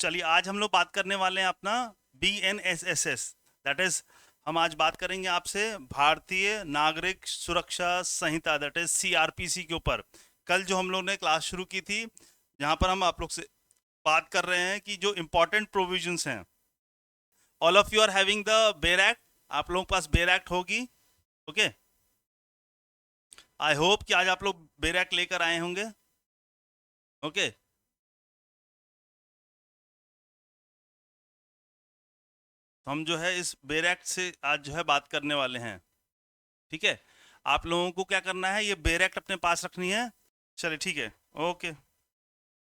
चलिए आज हम लोग बात करने वाले हैं अपना BNSS, दैट इज हम आज बात करेंगे आपसे भारतीय नागरिक सुरक्षा संहिता दैट इज CRPC के ऊपर। कल जो हम लोग ने क्लास शुरू की थी जहां पर हम आप लोग से बात कर रहे हैं कि जो इम्पोर्टेंट प्रोविजंस हैं, all of you are having the bare act, आप लोगों के पास बेर एक्ट होगी। ओके, आई होप कि आज आप लोग बेर एक्ट लेकर आए होंगे। ओके, तो हम जो है इस बेर एक्ट से आज जो है बात करने वाले हैं। ठीक है, आप लोगों को क्या करना है, ये बेर एक्ट अपने पास रखनी है। चलिए ठीक है, okay.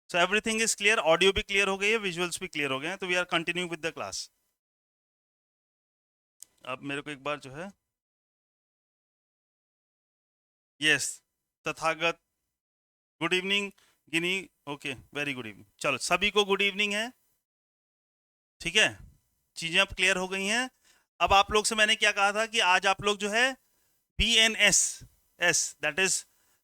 So everything is clear, audio भी क्लियर हो गई है, विजुअल्स भी क्लियर हो गए हैं, तो we are continue with the class. अब मेरे को एक बार जो है, yes, Tathagat, good evening, Ginni, okay, very good evening. चलो सभी को गुड इवनिंग है। ठीक है, चीजें अब क्लियर हो गई हैं। अब आप लोग से मैंने क्या कहा था कि आज आप लोग जो है BNSS दैट इज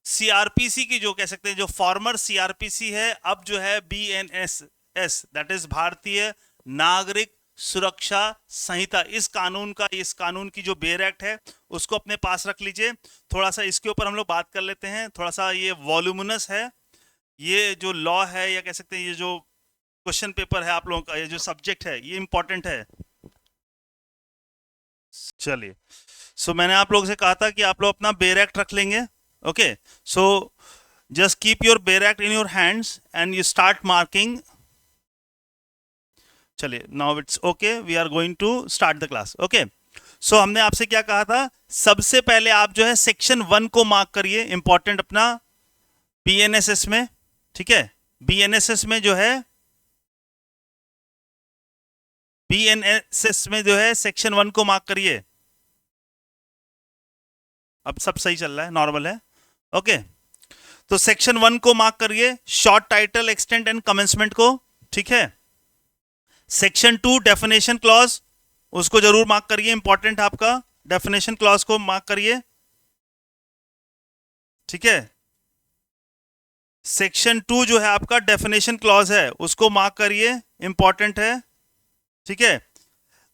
CRPC की जो कह सकते हैं जो फॉर्मर CRPC है, अब जो है BNSS दैट इज भारतीय नागरिक सुरक्षा संहिता, इस कानून की जो बेर एक्ट है उसको अपने पास रख लीजिए। थोड़ा सा इसके ऊपर हम लोग बात कर लेते हैं, थोड़ा सा ये वॉल्यूमिनस है, ये जो लॉ है या कह सकते हैं ये जो क्वेश्चन पेपर है आप लोगों का, ये जो सब्जेक्ट है ये इंपॉर्टेंट है। चलिए, सो मैंने आप लोगों से कहा था कि आप लोग अपना बेर एक्ट रख लेंगे। Okay, so just keep your bare act in your hands and you start marking. चलिए, now it's okay, we are going to start the class. Okay, so हमने आपसे क्या कहा था, सबसे पहले आप जो है सेक्शन 1 को मार्क करिए, इंपॉर्टेंट अपना BNSS में। ठीक है, BNSS में जो है, BNSS में जो है सेक्शन 1 को मार्क करिए। अब सब सही चल रहा है, नॉर्मल है। ओके, तो सेक्शन 1 को मार्क करिए, short title, extent and commencement को। ठीक है, सेक्शन 2 डेफिनेशन क्लॉज, उसको जरूर मार्क करिए, इंपॉर्टेंट आपका डेफिनेशन क्लॉज को मार्क करिए। ठीक है, सेक्शन 2 जो है आपका डेफिनेशन क्लॉज है उसको मार्क करिए, इंपॉर्टेंट है। ठीक है,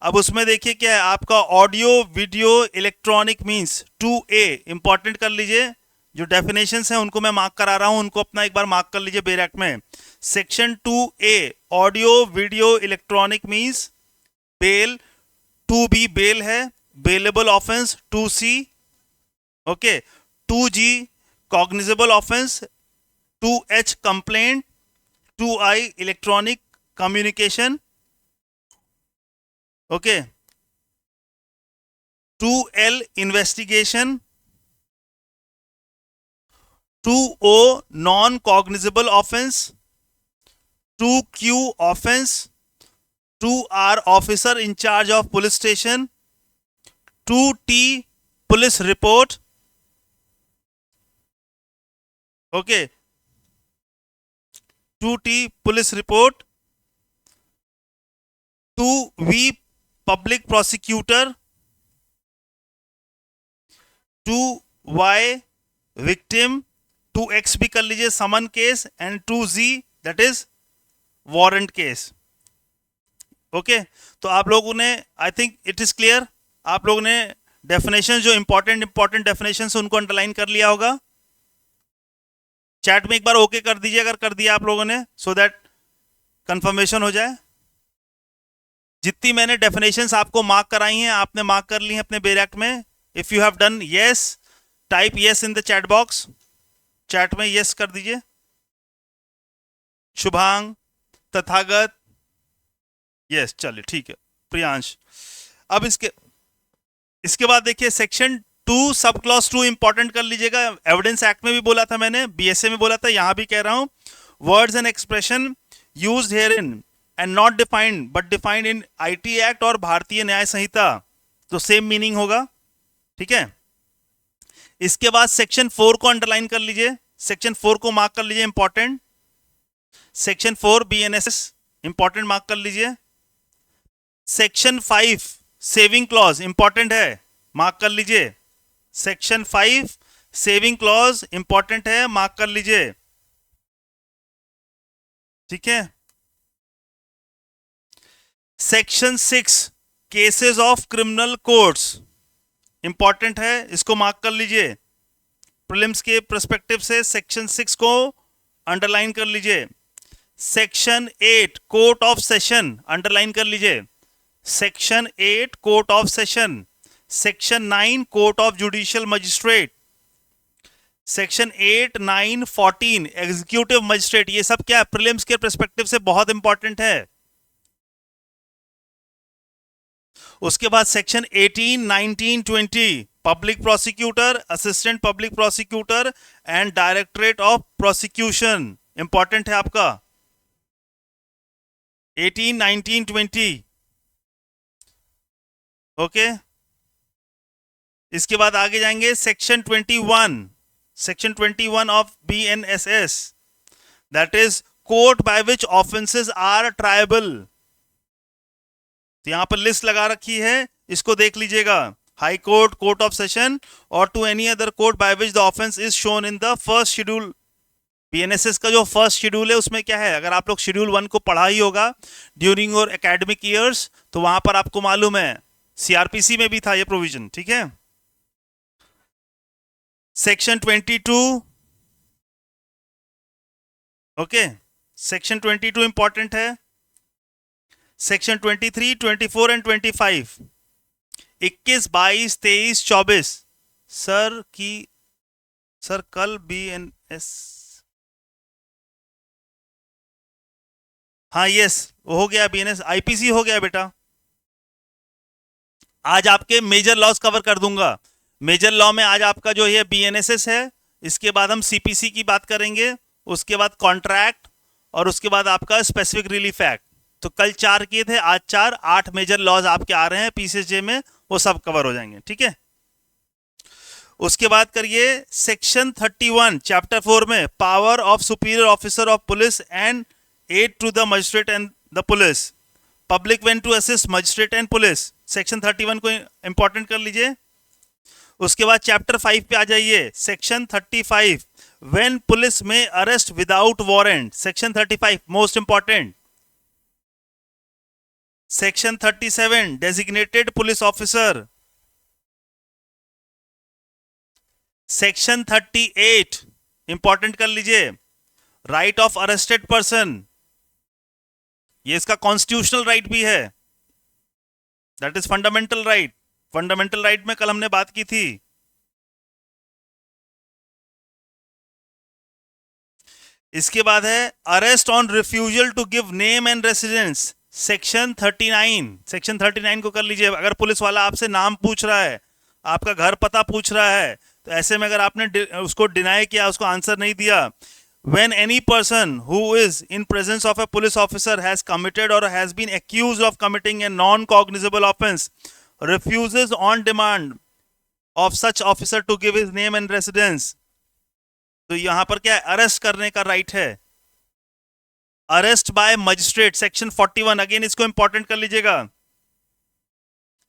अब उसमें देखिए क्या है आपका, audio video electronic means 2A, important कर लीजिए। जो डेफिनेशंस हैं उनको मैं मार्क करा रहा हूं, उनको अपना एक बार मार्क कर लीजिए बेर एक्ट में। Section 2A, audio video electronic means bail, 2B bail है, bailable offence 2C। Okay, 2G cognizable offence, 2H complaint, 2I electronic communication. Okay, 2L investigation, 2O non cognizable offence, 2Q offence, 2R officer in charge of police station, 2T police report. Okay, 2T police report, 2V public prosecutor, 2Y victim, 2X भी कर लीजिए summons case, and 2Z that is warrant case. Okay, तो आप लोगों ने, I think it is clear, आप लोगों ने डेफिनेशन जो इंपॉर्टेंट डेफिनेशन उनको अंडरलाइन कर लिया होगा। चैट में एक बार ओके कर दीजिए अगर कर दिया आप लोगों ने, सो दैट कंफर्मेशन हो जाए। जितनी मैंने डेफिनेशंस आपको मार्क कराई हैं आपने मार्क कर ली हैं अपने बेर एक्ट में। If you have done yes, type yes in the chat box, chat में यस कर दीजिए। शुभांग, तथागत, यस, चलिए ठीक है, प्रियांश। अब इसके बाद देखिए सेक्शन 2 सब क्लॉज 2 इंपॉर्टेंट कर लीजिएगा। एविडेंस एक्ट में भी बोला था मैंने, BSA में बोला था, यहां भी कह रहा हूं, words and expression used herein and not defined but defined in IT act और भारतीय न्याय संहिता, तो सेम मीनिंग होगा। ठीक है, इसके बाद सेक्शन 4 को अंडरलाइन कर लीजिए, सेक्शन 4 को मार्क कर लीजिए, important. Section 4 BNSS important mark कर लीजिए। सेक्शन 5 सेविंग क्लॉज इंपॉर्टेंट है, मार्क कर लीजिए। सेक्शन 5 सेविंग क्लॉज इंपॉर्टेंट है, मार्क कर लीजिए। ठीक है, section 6 cases of criminal courts important है, इसको मार्क कर लीजिए। प्रीलिम्स के पर्सपेक्टिव से सेक्शन 6 को अंडरलाइन कर लीजिए। Section 8 court of session underline कर लीजिए। Section 8 court of session. Section 9 court of judicial magistrate. Section 8, 9, 14 executive magistrate. ये सब क्या है, प्रीलिम्स के पर्सपेक्टिव से बहुत इंपॉर्टेंट है। उसके बाद section 18, 19, 20 public prosecutor, assistant public prosecutor and directorate of prosecution important है आपका। 18, 19, 20 ओके। इसके बाद आगे जाएंगे section 21, section 21 of BNSS, that is court by which offences are triable. तो यहां पर लिस्ट लगा रखी है, इसको देख लीजिएगा। High court, court of session or to any other court by which the offence is shown in the first schedule. BNSS का जो फर्स्ट शेड्यूल है उसमें क्या है, अगर आप लोग शेड्यूल 1 को पढ़ा ही होगा ड्यूरिंग योर एकेडमिक ईयर्स, तो वहां पर आपको मालूम है CRPC में भी था ये प्रोविजन, ठीक है। सेक्शन 22 ओके, सेक्शन 22 इंपॉर्टेंट है। सेक्शन 23, 24 एंड 25 21, 22, 23, 24 सर कल BNS हाँ यस हो गया, BNS IPC हो गया बेटा। आज आपके मेजर लॉज कवर कर दूंगा। मेजर लॉ में आज आपका जो है BNSS है, इसके बाद हम CPC की बात करेंगे, उसके बाद कॉन्ट्रैक्ट और उसके बाद आपका स्पेसिफिक रिलीफ एक्ट। तो कल 4 किए थे, आज 4, 8 मेजर लॉज आपके आ रहे हैं PCSJ में, वो सब कवर हो जाएंगे, ठीक है। उसके बाद करिए सेक्शन 31 चैप्टर 4 में power of superior officer of police and aid to the magistrate and the police, public when to assist magistrate and police. Section 31 को इंपॉर्टेंट कर लीजिए। उसके बाद चैप्टर 5 पे आ जाइए, सेक्शन 35 व्हेन पुलिस में arrest without warrant. Section 35 most important. Section 37 designated police officer. Section 38 important कर लीजिए, राइट ऑफ अरेस्टेड पर्सन। ये इसका कॉन्स्टिट्यूशनल राइट भी है, that is fundamental right. Fundamental right में कल हमने बात की थी। इसके बाद है arrest on refusal to give name and residence. Section 39, section 39 को कर लीजिए। अगर पुलिस वाला आपसे नाम पूछ रहा है, आपका घर पता पूछ रहा है, तो ऐसे में अगर आपने उसको डिनाई किया, उसको आंसर नहीं दिया, when any person who is in presence of a police officer has committed or has been accused of committing a non-cognizable offense, refuses on demand of such officer to give his name and residence, तो यहां पर क्या है, arrest करने का right है। Arrest by magistrate section 41, again इसको important कर लीजिएगा।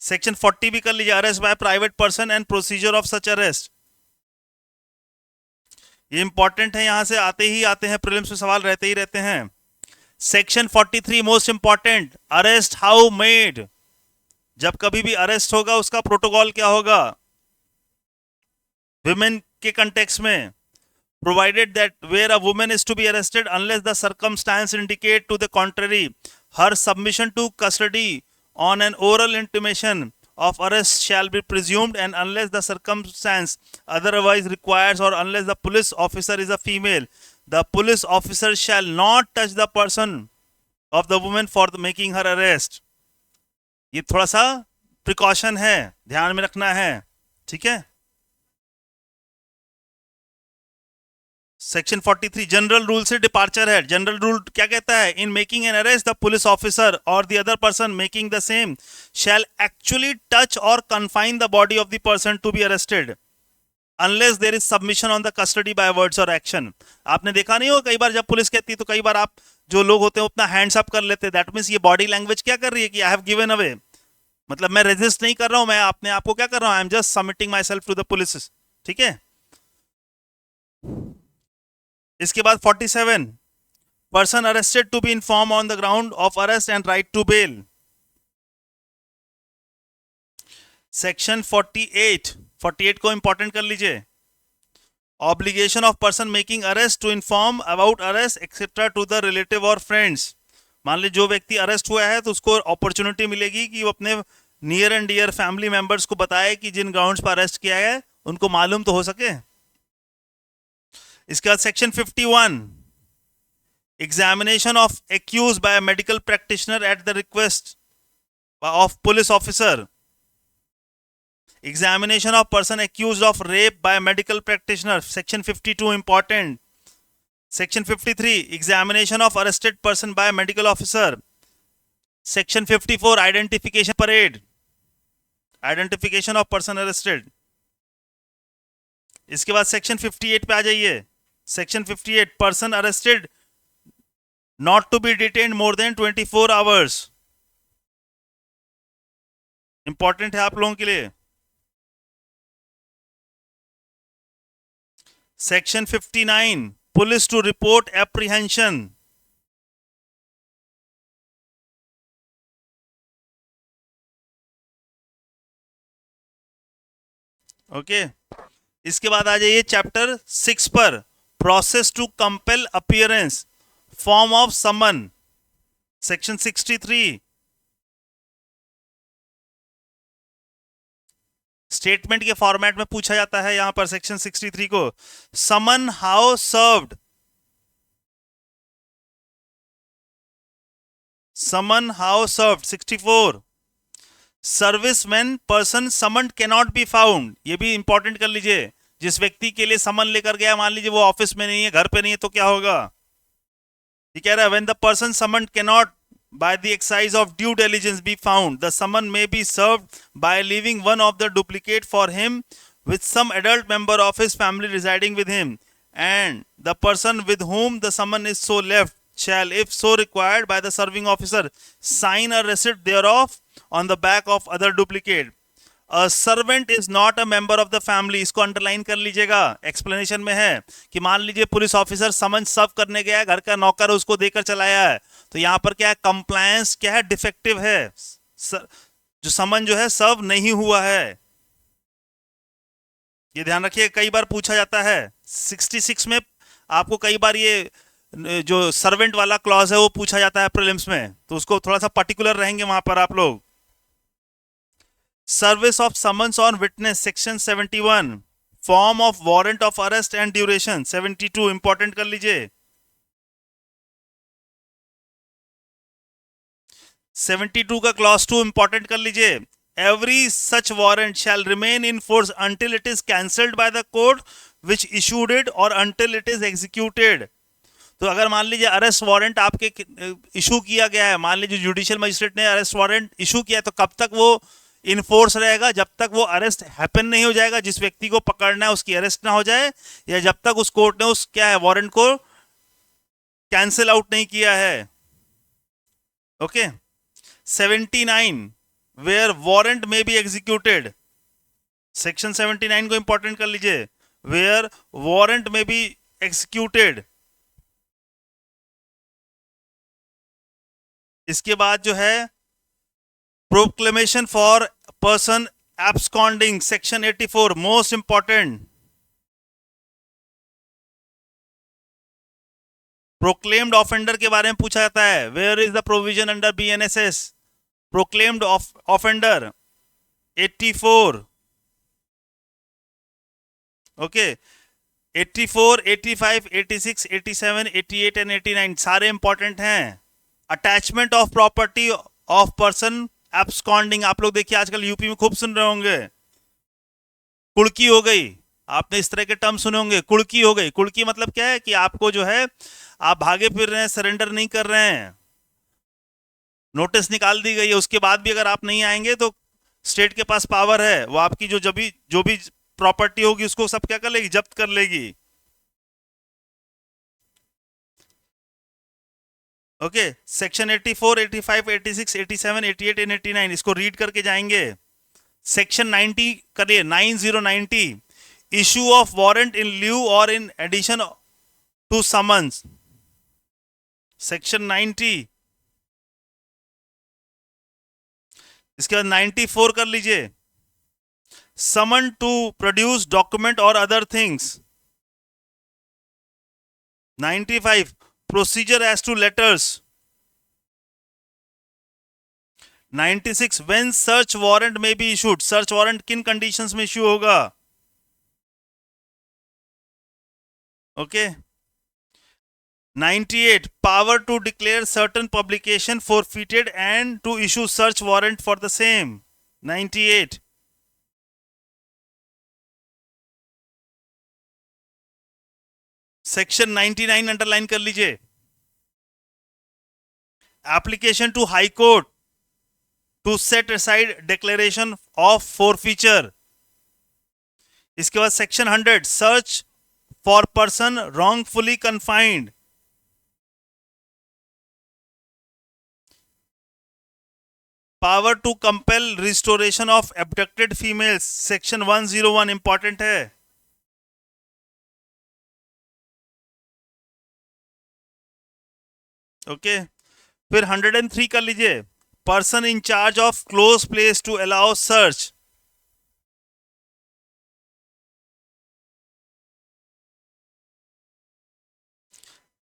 सेक्शन 40 भी कर लीजिए, arrest by private person and procedure of such arrest. ये इंपॉर्टेंट है, यहां से आते हैं प्रीलिम्स में सवाल रहते ही रहते हैं। Section 43 most important, arrest how made. जब कभी भी अरेस्ट होगा उसका प्रोटोकॉल क्या होगा विमेन के कंटेक्स्ट में। provided that where a woman is to be arrested unless the circumstance indicate to the contrary, her submission to custody on an oral intimation of arrest shall be presumed, and unless the circumstance otherwise requires or unless the police officer is a female, the police officer shall not touch the person of the woman for making her arrest. ये थोड़ा सा precaution है, ध्यान में रखना है, ठीक है। सेक्शन 43 जनरल रूल से डिपार्चर है। जनरल रूल क्या कहता है, in making an arrest the police officer or the other person making the same shall actually touch or confine the body of the person to be arrested unless there is submission on the custody by words or action. आपने देखा नहीं हो, कई बार जब police कहती है तो कई बार आप जो लोग होते हैं अपना हैंड्स अप कर लेते हैं, दैट मीन्स ये बॉडी लैंग्वेज क्या कर रही है कि आई हैव गिवन अवे, मतलब मैं रेजिस्ट नहीं कर रहा हूं, मैं अपने आप को क्या कर रहा हूं, I am just submitting myself to the police, ठीक है। इसके बाद 47 person arrested to be inform on the ground of arrest and right to bail. Section 48 को इंपॉर्टेंट कर लीजिए। Obligation of person making arrest to inform about arrest etcetera to the relative और friends. मान लीजिए जो व्यक्ति अरेस्ट हुआ है तो उसको अपॉर्चुनिटी मिलेगी कि वो अपने near and dear family members को बताए कि जिन ग्राउंड्स पर अरेस्ट किया है उनको मालूम तो हो सके। इसके बाद section 51, examination of accuse by medical practitioner at the request of police officer. Examination of person accused of rape by medical practitioner, section 52 important. Section 53, examination of arrested person by medical officer. Section 54, identification parade, identification of person arrested. इसके बाद section 58 पे आ जाइए। section 58, person arrested not to be detained more than 24 hours. Important है आप लोगों के लिए। Section 59, police to report apprehension. Okay इसके बाद आ जाइए चैप्टर 6 पर, process to compel appearance, form of summons, section 63। Statement के फॉर्मेट में पूछा जाता है यहां पर सेक्शन 63 को। Summons how served, summons how served 64। Service when person summon cannot be found, ये भी इंपॉर्टेंट कर लीजिए। जिस व्यक्ति के लिए समन लेकर गया, मान लीजिए वो ऑफिस में नहीं है, घर पे नहीं है, तो क्या होगा? ये कह रहा है when the person summon cannot by the exercise of due diligence be found, the summon may be served by leaving one of the duplicate for him with some adult member of his family residing with him, and the person with whom the summon is so left shall, if so required by the serving officer, sign a receipt thereof on the back of other duplicate. A servant is not a member of the family, इसको underline कर लीजिएगा, explanation में है कि मान लीजिए police officer समन सर्व करने गया, घर का नौकर उसको देकर चलाया है, तो यहां पर क्या है, कंप्लायंस क्या है, डिफेक्टिव है, जो समन जो है सर्व नहीं हुआ है। ये ध्यान रखिए, कई बार पूछा जाता है 66 में आपको कई बार ये जो सर्वेंट वाला क्लॉज है वो पूछा जाता है प्रीलिम्स में, तो उसको थोड़ा सा पर्टिकुलर रहेंगे वहां पर आप लोग। Service of summons on witness, section 71, form of warrant of arrest and duration 72, important कर लीजिए। 72 का क्लॉज 2 इंपॉर्टेंट कर लीजिए। Every such warrant shall remain in force until it is cancelled by the court which issued it और until it is executed. तो अगर मान लीजिए अरेस्ट वारंट आपके इशू किया गया है, मान लीजिए जुडिशियल मजिस्ट्रेट ने अरेस्ट वारंट इशू किया है, तो कब तक वो इन फोर्स रहेगा? जब तक वो अरेस्ट हैपन नहीं हो जाएगा, जिस व्यक्ति को पकड़ना है उसकी अरेस्ट ना हो जाए, या जब तक उस कोर्ट ने उस क्या है वारंट को कैंसिल आउट नहीं किया है। Okay 79, where warrant may be executed, section 79 को इंपॉर्टेंट कर लीजिए, where warrant may be executed. इसके बाद जो है proclamation for person absconding, section 84, most important. Proclaimed offender के बारे में पूछा जाता है, where is the provision under BNSS, proclaimed offender 84। Okay 84, 85, 86, 87, 88 and 89 सारे इंपॉर्टेंट हैं। Attachment of property of person absconding, आप लोग देखिए आजकल यूपी में खूब सुन रहे होंगे, कुड़की हो गई, आपने इस तरह के टर्म सुने होंगे, कुड़की हो गई। कुड़की मतलब क्या है कि आपको जो है आप भागे फिर रहे हैं, सरेंडर नहीं कर रहे हैं, नोटिस निकाल दी गई है, उसके बाद भी अगर आप नहीं आएंगे तो स्टेट के पास पावर है, वो आपकी जो भी प्रॉपर्टी होगी उसको सब क्या कर लेगी, जब्त कर लेगी। ओके सेक्शन 84, 85, 86, 87, 88 एंड 89 इसको रीड करके जाएंगे। सेक्शन 90 करिए, 9090, issue of warrant in lieu और in addition to summons, section 90। इसके बाद 94 कर लीजिए, summon to produce document or other things. 95, procedure as to letters. 96, when search warrant may be issued. search warrant किन conditions में issue होगा? Okay. 98, power to declare certain publication forfeited and to issue search warrant for the same. 98. Section 99 underline कर लीजिए. Application to high court to set aside declaration of forfeiture. इसके बाद section 100, search for person wrongfully confined. Power to compel restoration of abducted females. Section 101 important है. Okay फिर 103 कर लीजिए. Person in charge of close place to allow search.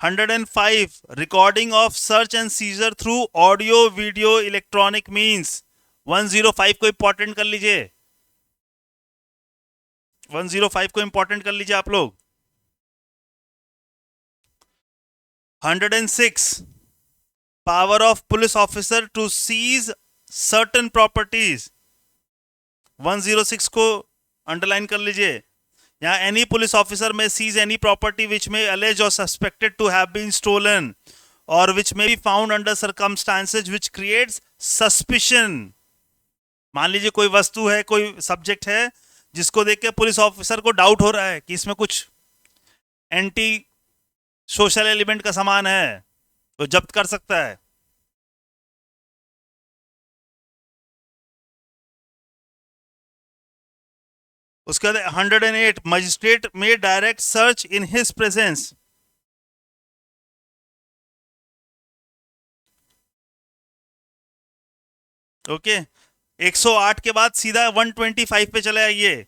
Hundred and 5, recording of search and seizure through audio video electronic means. 105 को important कर लीजिए. 105 को important कर लीजिए आप लोग. 106, power of police officer to seize certain properties. 106 को underline कर लीजिए. यहाँ एनी पुलिस ऑफिसर में सीज एनी प्रॉपर्टी विच में alleged or suspected to have been stolen or which may be found under circumstances which creates suspicion. मान लीजिए कोई वस्तु है, कोई सब्जेक्ट है जिसको देख के पुलिस ऑफिसर को डाउट हो रहा है कि इसमें कुछ एंटी सोशल एलिमेंट का सामान है, तो जब्त कर सकता है. उसके बाद 108, मजिस्ट्रेट में direct search in his presence. Okay 108 के बाद सीधा 125 पे चले आइए.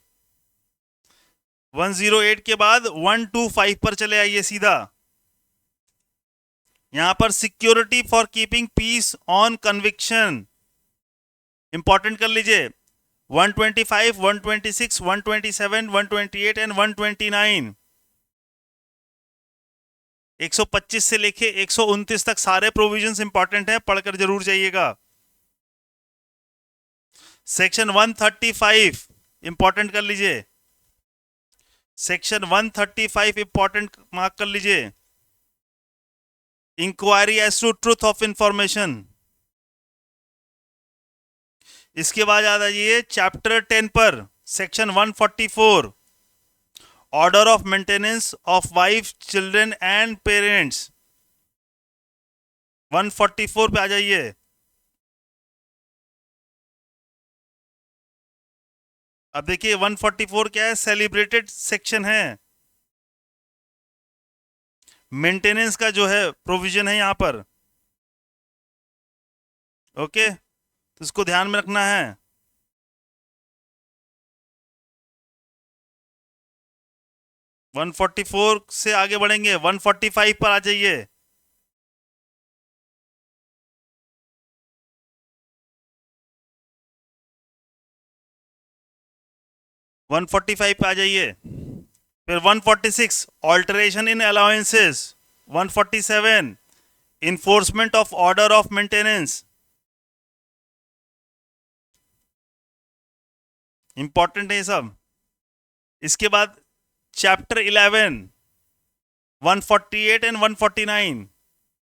108 के बाद 125 पर चले आइए सीधा. यहां पर security for keeping peace on conviction important कर लीजिए. 125, 126, 127, 128 एंड 129. 125 से लेके 129 तक सारे प्रोविजंस इंपॉर्टेंट हैं, पढ़कर जरूर जाइएगा. सेक्शन 135 इंपॉर्टेंट कर लीजिए. सेक्शन 135 इंपॉर्टेंट मार्क कर लीजिए. Inquiry as to truth of information. इसके बाद आ जाइए चैप्टर 10 पर. Section 144, order of maintenance of wife children and parents. 144 पे आ जाइए. अब देखिए 144 क्या है, सेलिब्रेटेड सेक्शन है. मेंटेनेंस का जो है प्रोविजन है यहां पर. ओके तो इसको ध्यान में रखना है. - 144 से आगे बढ़ेंगे. 145 पर आ जाइए. - 145 पे आ जाइए. फिर 146, alteration in allowances. 147, enforcement of order of maintenance. Important है ये सब. इसके बाद चैप्टर 11, 148 एंड 149.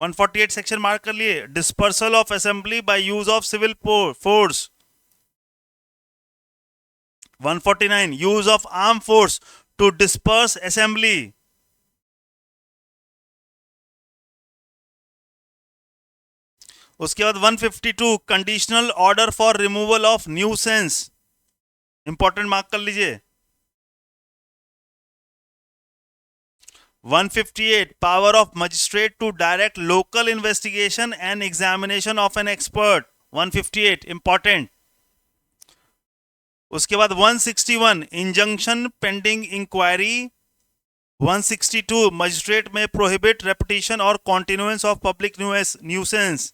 148 सेक्शन मार्क कर लिए. Dispersal of assembly by use of civil force. 149, use of arm force to disperse assembly. उसके बाद 152, conditional order for removal of nuisance. Important mark कर लीजिए. 158, power of magistrate to direct local investigation and examination of an expert. 158 important. उसके बाद 161 injunction pending inquiry, 162 magistrate may prohibit repetition और continuance of public nuisance.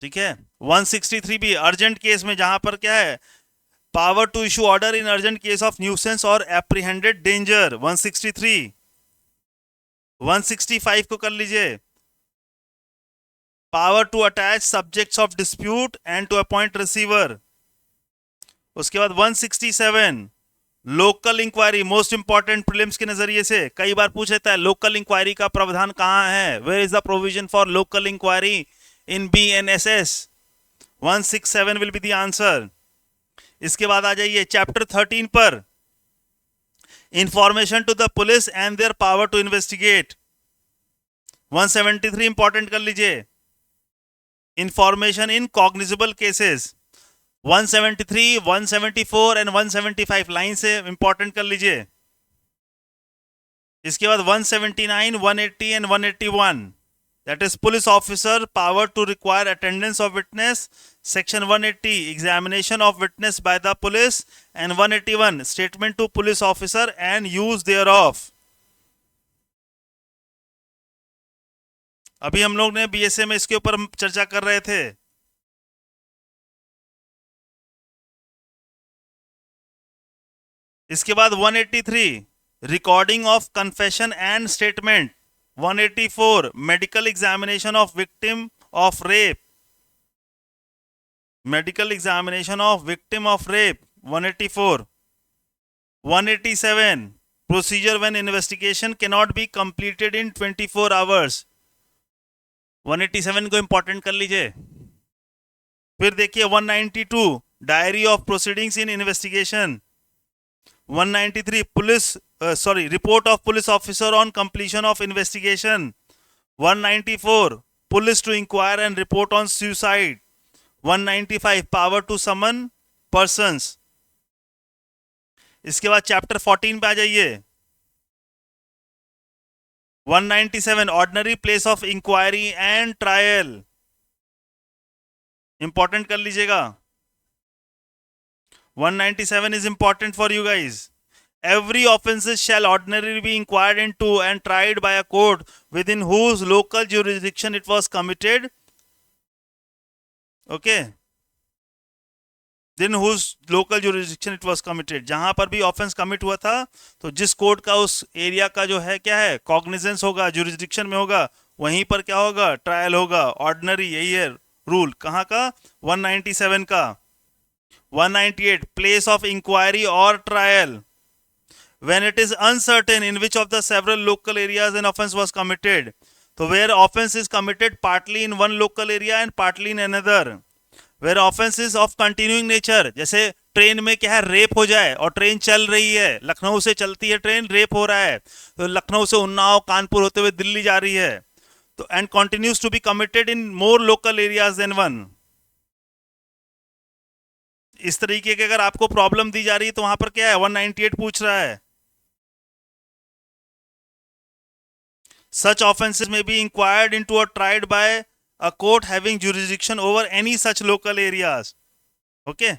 ठीक है। 163 भी urgent case में, जहां पर क्या है, power to issue order in urgent case of nuisance और एप्रीहेंडेड डेंजर, 163। 165 को कर लीजिए, power to attach subjects of dispute and to appoint receiver. उसके बाद 167 local inquiry, most important prelims के नजरिए से कई बार पूछ लेता है लोकल इंक्वायरी का प्रावधान कहां है, where is the provision for local inquiry in BNSS, 167 will be the answer. इसके बाद आ जाइए चैप्टर 13 पर, information to the police and their power to investigate, 173 important कर लीजिए, information in cognizable cases, 173, 174 and 175 line से इंपॉर्टेंट कर लीजिए। इसके बाद 179, 180 and 181, that is police officer power to require attendance of witness, section 180 examination of witness by the police, and 181 statement to police officer and use thereof। अभी हम लोग ने BSA में इसके ऊपर चर्चा कर रहे थे। इसके बाद 183 recording of confession and statement, 184 medical examination of victim of rape, medical examination of victim of rape, 184। 187 procedure when investigation can not be completed in 24 hours, 187 को इंपॉर्टेंट कर लीजिए। फिर देखिए 192 diary of proceedings in investigation, 193 report of police officer on completion of investigation, 194 police to inquire and report on suicide, 195 power to summon persons। इसके बाद chapter 14 पे आ जाइए, 197 ordinary place of inquiry and trial, important कर लीजिएगा। 197 is important for you guys. Every offences shall ordinarily be inquired into and tried by a court within whose local jurisdiction it was committed. Okay. Within whose local jurisdiction it was committed. जहां पर भी offence commit हुआ था, तो जिस court का उस area का जो है क्या है कॉग्निजेंस होगा, जुरिस्डिक्शन में होगा, वहीं पर क्या होगा, ट्रायल होगा। ऑर्डिनरी यही है रूल, कहां का, 197 का। 198 place of inquiry or trial when it is uncertain in which of the several local areas an offense was committed, so where offense is committed partly in one local area and partly in another, where offense is of continuing nature, जैसे train में क्या है rape हो जाए और train चल रही है, लखनऊ से चलती है ट्रेन, रेप हो रहा है, तो लखनऊ से उन्नाव कानपुर होते हुए दिल्ली जा रही है, तो and continues to be committed in more local areas than one। इस तरीके की अगर आपको प्रॉब्लम दी जा रही है तो वहां पर क्या है, 198 पूछ रहा है। Such offenses may be inquired into or tried by a court having jurisdiction over any such local areas। Okay,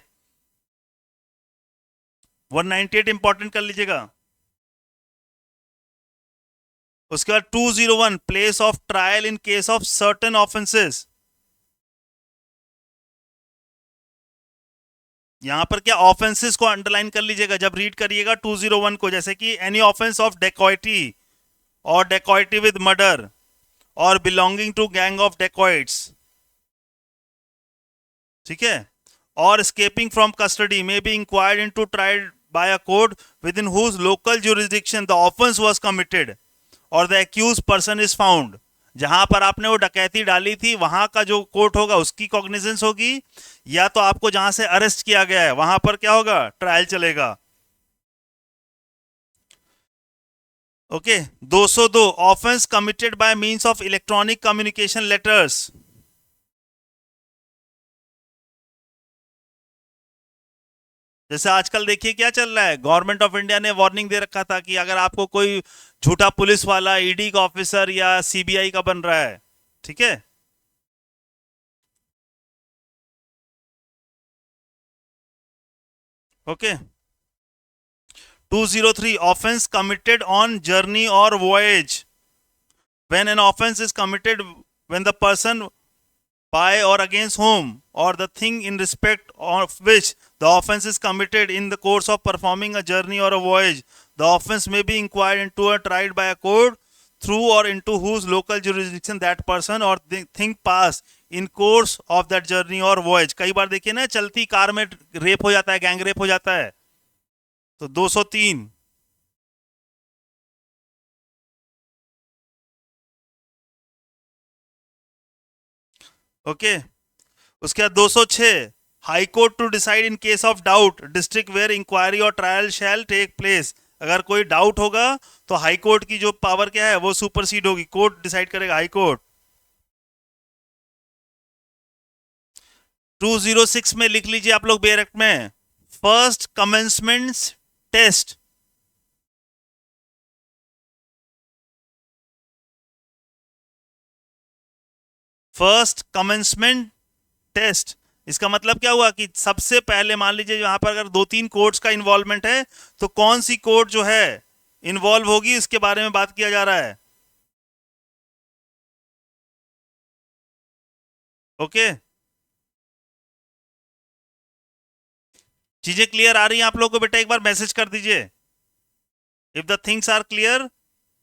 198 important कर लीजिएगा। उसके बाद 201 place of trial in case of certain offences, यहां पर क्या ऑफेंसेस को अंडरलाइन कर लीजिएगा जब रीड करिएगा 201 को, जैसे कि एनी ऑफेंस ऑफ डेकॉइटी और डेकॉइटी विद मर्डर और belonging to gang of dacoits, ठीक है, और escaping from custody may be inquired into tried by a court within whose local jurisdiction the offense was committed or the accused person is found। जहां पर आपने वो डकैती डाली थी वहां का जो कोर्ट होगा उसकी कॉग्निजेंस होगी, या तो आपको जहां से अरेस्ट किया गया है वहां पर क्या होगा, ट्रायल चलेगा। Okay, 202 offence committed by means of electronic communication letters, जैसे आजकल देखिए क्या चल रहा है, गवर्नमेंट ऑफ इंडिया ने वार्निंग दे रखा था कि अगर आपको कोई झूठा पुलिस वाला ईडी का ऑफिसर या सीबीआई का बन रहा है, ठीक है, okay 203 offense committed on journey or voyage. When an offense is committed when the person by or against whom or the thing in respect of which the offense is committed in the course of performing a journey or a voyage, the offense may be inquired into or tried by a court through or into whose local jurisdiction that person or thing pass in course of that journey or voyage. कई बार देखिए ना चलती car में rape हो जाता है, gang rape हो जाता है, तो 203 ओके उसके बाद 206 high court to decide in case of doubt district where inquiry और ट्रायल शैल टेक प्लेस. अगर कोई डाउट होगा तो हाई कोर्ट की जो पावर क्या है वो सुपरसीड होगी, कोर्ट डिसाइड करेगा, हाई कोर्ट. 206 में लिख लीजिए आप लोग बेयर एक्ट में first commencement test. First commencement test इसका मतलब क्या हुआ कि सबसे पहले मान लीजिए यहां पर अगर 2-3 कोर्ट्स का इन्वॉल्वमेंट है तो कौन सी कोर्ट जो है इन्वॉल्व होगी इसके बारे में बात किया जा रहा है. ओके चीजें क्लियर आ रही हैं आप लोगों को बेटा? एक बार मैसेज कर दीजिए if the things are clear.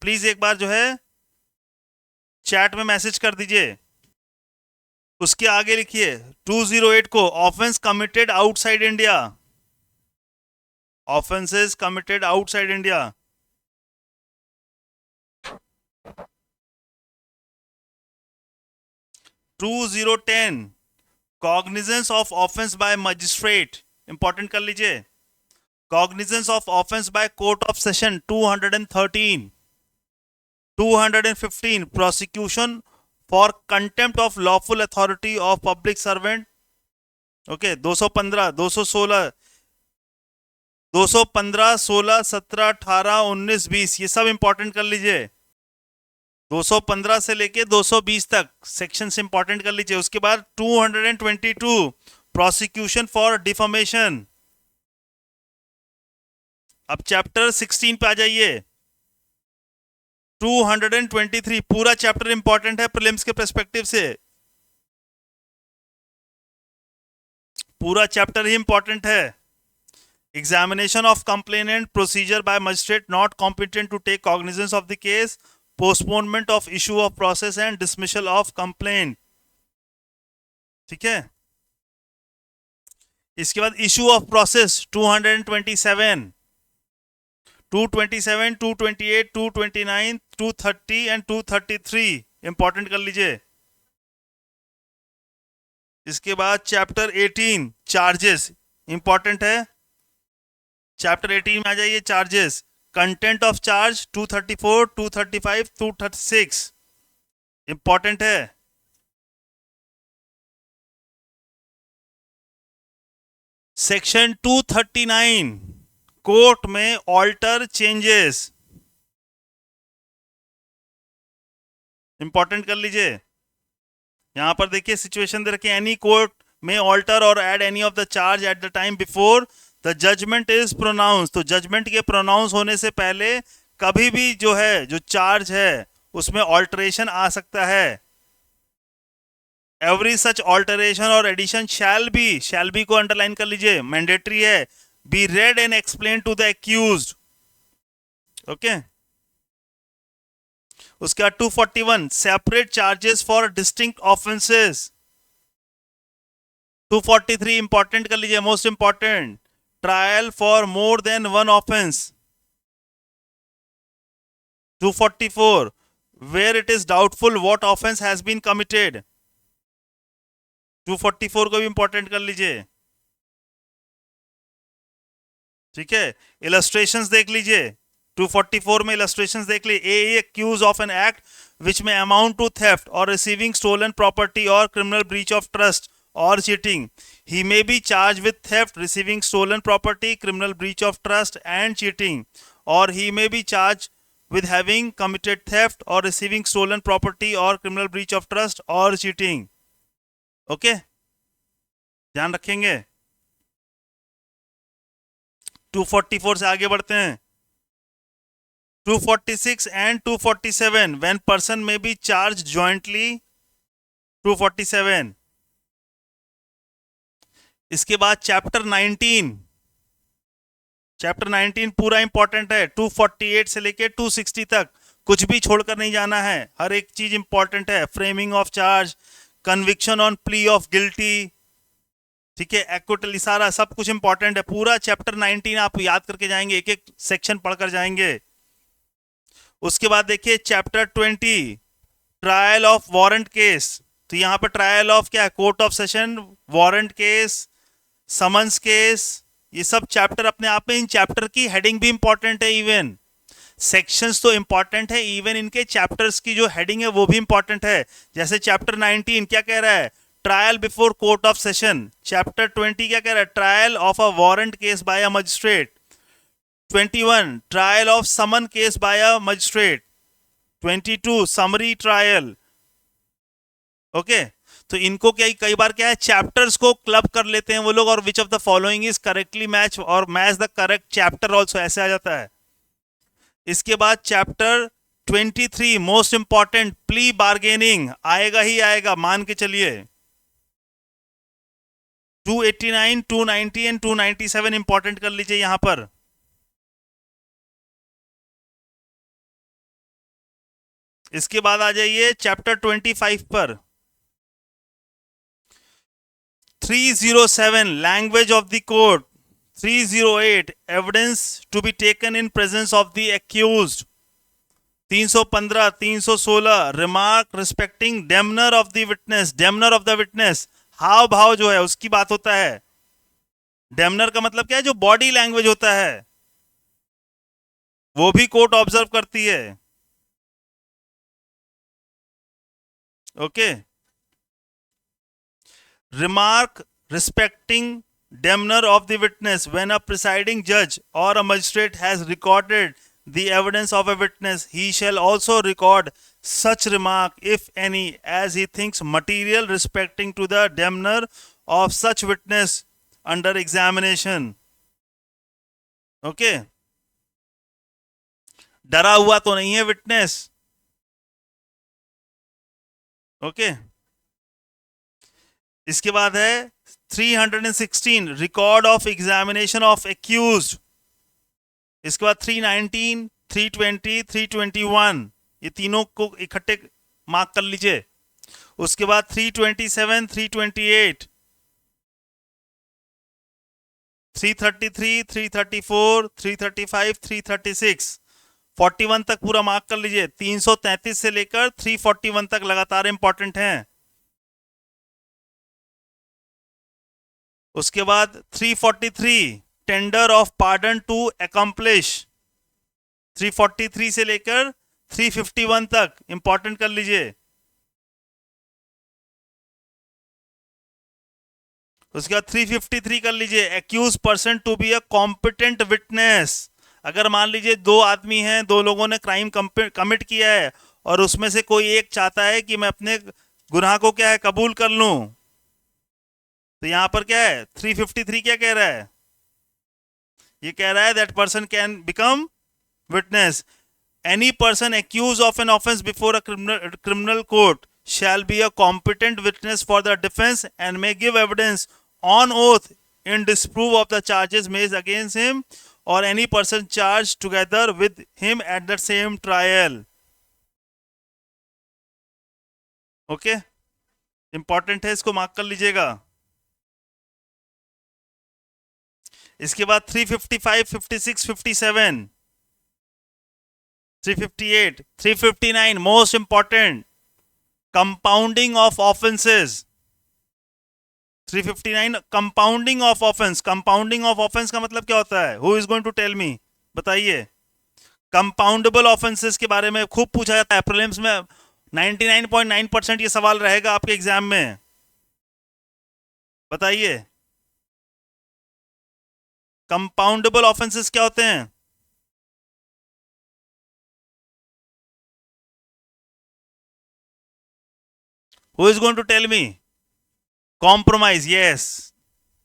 Please एक बार जो है चैट में मैसेज कर दीजिए. उसके आगे लिखिए 208 को offence committed outside India. Offences committed outside India. 2010 cognizance of offence by magistrate. Important कर लीजिए. Cognizance of offence by court of session 213. 215 prosecution for contempt of lawful authority of public servant. Okay 215 216 215 16 17 18 19 20 ये सब important कर लीजिए. 215 से लेके 220 तक section से इंपॉर्टेंट कर लीजिए. उसके बाद 222 प्रोसिक्यूशन फॉर डिफॉर्मेशन. अब चैप्टर 16 पे आ जाइए. 223 पूरा चैप्टर इंपॉर्टेंट है प्रीलिम्स के पर्सपेक्टिव से. पूरा चैप्टर ही इंपॉर्टेंट है. Examination of complainant procedure by magistrate not competent to take cognizance of the case. Postponement of issue of process and dismissal of complaint. ठीक है. इसके बाद इशू ऑफ प्रोसेस 227 227 228 229 230 एंड 233 इंपॉर्टेंट कर लीजिए. इसके बाद चैप्टर 18 चार्जेस इंपॉर्टेंट है. चैप्टर 18 में आ जाइए charges. Content of charge 234 235 236 important है. सेक्शन 239 कोर्ट में ऑल्टर चेंजेस इंपॉर्टेंट कर लीजिए. यहां पर देखिए सिचुएशन दे रखी है. एनी कोर्ट में ऑल्टर और add any of the charge at the time before the judgment is pronounce. तो जजमेंट के प्रोनाउंस होने से पहले कभी भी जो है जो चार्ज है उसमें ऑल्टरेशन आ सकता है. एवरी सच ऑल्टरेशन और एडिशन शैल बी को अंडरलाइन कर लीजिए, मैंडेटरी है. Be read and explain to the accused. Okay उसके बाद 241 separate charges for distinct offences. 243 important कर लीजिए, most important. Trial for more than one offence. 244 where it is doubtful what offence has been committed. 244 को भी important कर लीजिए. ठीक है. इलस्ट्रेशंस देख लीजिए. 244 में इलस्ट्रेशंस देख लीजिए. A accused of an act which may amount to theft or receiving stolen property or criminal breach of trust or cheating. He may be charged with theft, receiving stolen property, criminal breach of trust and cheating. Or he may be charged with having committed theft or receiving stolen property or criminal breach of trust or cheating. Okay? ध्यान रखेंगे. 244 से आगे बढ़ते हैं. 246 and 247 when person may be charged jointly. 247. इसके बाद chapter 19 पूरा important है. 248 से लेके 260 तक कुछ भी छोड़कर नहीं जाना है, हर एक चीज इंपॉर्टेंट है. Framing of charge, conviction on plea of guilty, ठीक है, एक्विटली, सारा सब कुछ इंपॉर्टेंट है. पूरा चैप्टर 19 आप याद करके जाएंगे, एक एक सेक्शन पढ़कर जाएंगे. उसके बाद देखिए chapter 20 trial of warrant case. तो यहां पर ट्रायल ऑफ क्या है, court of session, warrant case, summons case, ये सब चैप्टर अपने आप में. इन चैप्टर की हेडिंग भी इंपॉर्टेंट है. इवन सेक्शंस तो इंपॉर्टेंट है, इवन इनके चैप्टर्स की जो हेडिंग है वो भी इंपॉर्टेंट है. जैसे चैप्टर 19 क्या कह रहा है, trial before court of session. Chapter 20 क्या कह रहा है, trial of a warrant case by a magistrate. 21 trial of summon case by a magistrate. 22 summary trial. Okay, तो इनको क्या कई बार क्या है, चैप्टर्स को क्लब कर लेते हैं वो लोग, और which of the following is correctly match और match the correct chapter also, ऐसे आ जाता है. इसके बाद chapter 23 most important, plea bargaining, आएगा ही आएगा, मान के चलिए. 289, 290 एंड 297 इंपॉर्टेंट कर लीजिए यहां पर. इसके बाद आ जाइए चैप्टर 25 पर. 307 language of the court. 308 evidence to be taken in presence of the accused. 315, 316 remark respecting demeanour of the witness. Demeanour of the witness, हाव भाव जो है उसकी बात होता है. डेमनर का मतलब क्या है, जो बॉडी लैंग्वेज होता है वो भी कोर्ट ऑब्जर्व करती है. Okay, remark respecting demeanor of the witness. When a presiding judge or a magistrate has recorded the evidence of a witness, he shall also record such remark, if any, as he thinks material respecting to the demeanor of such witness under examination. Okay, डरा हुआ तो नहीं है witness. Okay, इसके बाद है 316 record of examination of accused. इसके बाद 319, 320, 321, ये तीनों को इकट्ठे मार्क कर लीजिए. उसके बाद 327, 328, 333, 334, 335, 336, 41 तक पूरा मार्क कर लीजिए. 333 से लेकर 341 तक लगातार इंपॉर्टेंट हैं. उसके बाद 343 tender of pardon to accomplice. 343 से लेकर 351 तक इंपॉर्टेंट कर लीजिए. उसके बाद 353 कर लीजिए, accused person to be a competent witness. अगर मान लीजिए दो आदमी हैं, दो लोगों ने क्राइम कमिट किया है और उसमें से कोई एक चाहता है कि मैं अपने गुनाह को क्या है कबूल कर लूं, तो यहां पर क्या है 353 क्या कह रहा है, ये कह रहा है that person can become witness. Any person accused of an offence before a criminal court shall be a competent witness for the defense and may give evidence on oath in disproof of the charges made against him or any person charged together with him at the same trial. Okay, important है, इसको mark कर लीजिएगा. इसके बाद 355, 56, 57, 358, 359 most important, compounding of offences. 359 compounding of offence. Compounding of offence का मतलब क्या होता है, who is going to tell me, बताइए. कंपाउंडेबल ऑफेंसेस के बारे में खूब पूछा जाता है प्रीलिम्स में. 99.9% ये सवाल रहेगा आपके एग्जाम में. बताइए कंपाउंडेबल ऑफेंसेस क्या होते हैं. Who is going to tell me. Compromise, yes,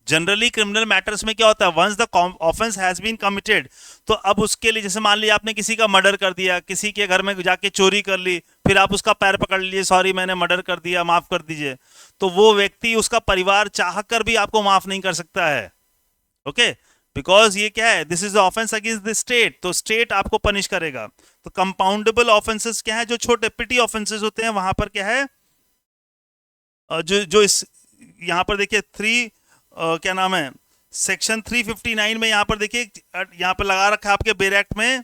generally criminal matters में क्या होता है, once the offence has been committed, तो अब उसके लिए जैसे मान लिया आपने किसी का मर्डर कर दिया, किसी के घर में जाके चोरी कर ली, फिर आप उसका पैर पकड़ लीजिए, सॉरी मैंने मर्डर कर दिया, माफ कर दीजिए, तो वो व्यक्ति, उसका परिवार चाह कर भी आपको माफ नहीं कर सकता है। ओके, बिकॉज ये क्या है, this is offence against the state, तो स्टेट आपको पनिश करेगा। तो कंपाउंडेबल ऑफेंसेस क्या है, जो छोटे पिटी ऑफेंसेस होते हैं, वहां पर क्या है, जो जो इस यहाँ पर देखिए क्या नाम है, सेक्शन 359 में यहाँ पर देखिए, यहाँ पर लगा रखा है आपके बेर एक्ट में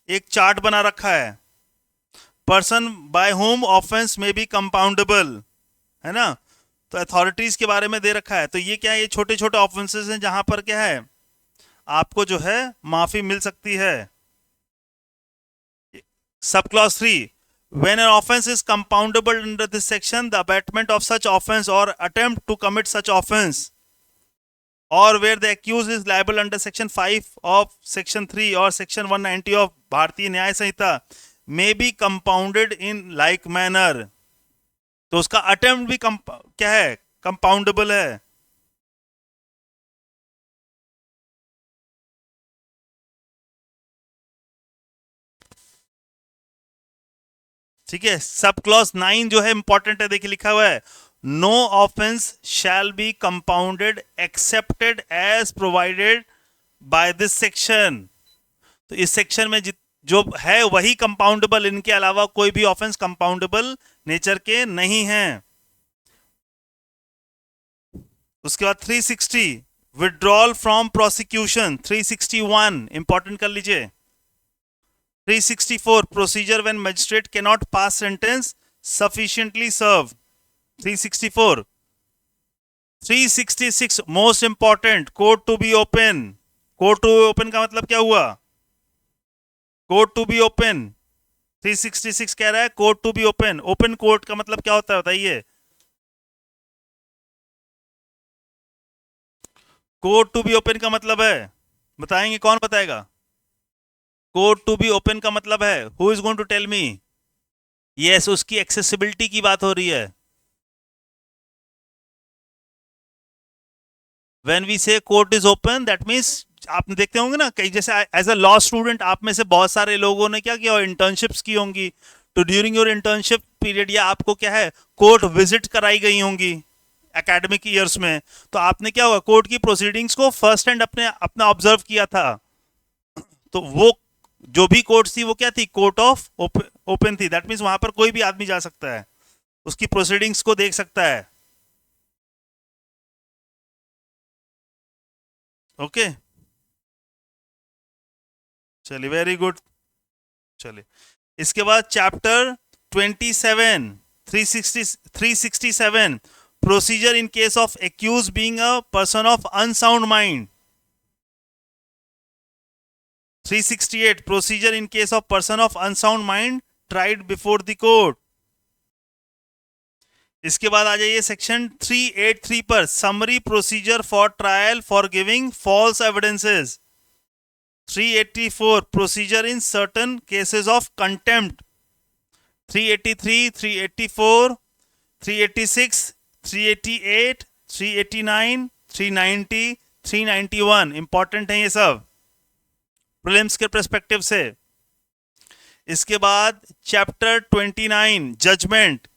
एक चार्ट बना रखा है, पर्सन बाय होम ऑफेंस में बी कंपाउंडेबल, है ना। तो अथॉरिटीज के बारे में दे रखा है। तो ये क्या है, ये छोटे छोटे ऑफेंसेस हैं जहां पर क्या है, आपको जो है माफी मिल सकती है। Sub clause 3, when an offense is compoundable under this section, the abatement of such offense or attempt to commit such offense, or where the accused is liable under section 5 of section 3 or section 190 of भारतीय न्याय संहिता, may be compounded in like manner, तो उसका attempt भी क्या है, compoundable है। ठीक है, सब क्लॉज 9 जो है इंपॉर्टेंट है, देखिए लिखा हुआ है, no offence shall be compounded excepted as provided by this section. तो इस सेक्शन में जो है वही कंपाउंडेबल, इनके अलावा कोई भी ऑफेंस कंपाउंडेबल नेचर के नहीं है। उसके बाद 360 विड्रॉल फ्रॉम प्रोसिक्यूशन, 361 इंपॉर्टेंट कर लीजिए। 364 procedure when magistrate can not pass sentence sufficiently severe, 364। 366 most important, court to be open. Court to open का मतलब क्या हुआ, कोर्ट टू बी ओपन। 366 कह रहा है court to be open. Open court का मतलब क्या होता है बताइए, कोर्ट टू बी ओपन का मतलब है, बताएंगे, कौन बताएगा, कोर्ट टू बी ओपन का मतलब है, who is going to tell me. Yes, उसकी एक्सेसिबिलिटी की बात हो रही है। When we say court is open, that means आप देखते होंगे ना, कई जैसे एज अ लॉ स्टूडेंट आप में से बहुत सारे लोगों ने क्या किया, इंटर्नशिप्स की होंगी, तो ड्यूरिंग योर इंटर्नशिप पीरियड या आपको क्या है कोर्ट विजिट कराई गई होंगी एकेडमिक ईयर्स में, तो आपने क्या हुआ, कोर्ट की प्रोसीडिंग्स को फर्स्ट हैंड अपना ऑब्जर्व किया था। तो वो जो भी कोर्ट थी वो क्या थी, कोर्ट ऑफ ओपन थी, दैट मीन्स वहां पर कोई भी आदमी जा सकता है, उसकी प्रोसीडिंग्स को देख सकता है। ओके, चलिए, वेरी गुड। चलिए, इसके बाद chapter 27, 367 procedure in case of accused being a person of unsound mind. 368 procedure in case of person of unsound mind tried before the court. इसके बाद आ जाइए सेक्शन 383 पर, summary procedure for trial for giving false evidences. 384 procedure in certain cases of contempt. 383, 384, 386, 388, 389, 390, 391 important है ये सब prelims के perspective से। इसके बाद चैप्टर 29 जजमेंट,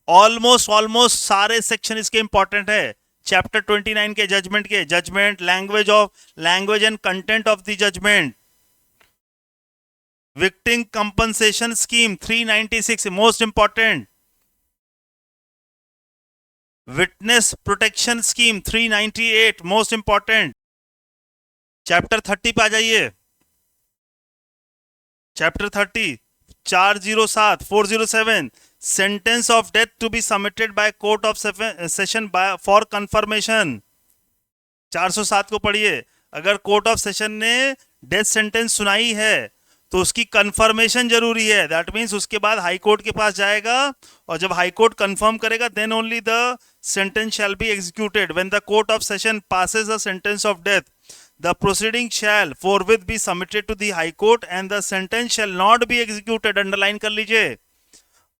ऑलमोस्ट सारे सेक्शन इसके इंपॉर्टेंट है। चैप्टर 29 के judgment language and content of the judgment, victim compensation scheme 396 most important, witness protection scheme 398 most important. Chapter 30 पे आ जाइए, chapter 30 407 sentence of death to be submitted by court of session for confirmation. 407 को पढ़िए, अगर court of session ने death sentence सुनाई है तो उसकी कंफर्मेशन जरूरी है, दैट मीन्स उसके बाद हाई कोर्ट के पास जाएगा, और जब हाई कोर्ट कंफर्म करेगा then only the sentence shall be executed. When the court of session passes a sentence of death, the proceeding shall forthwith be submitted to the high court and the sentence shall not be executed, underline कर लीजिए,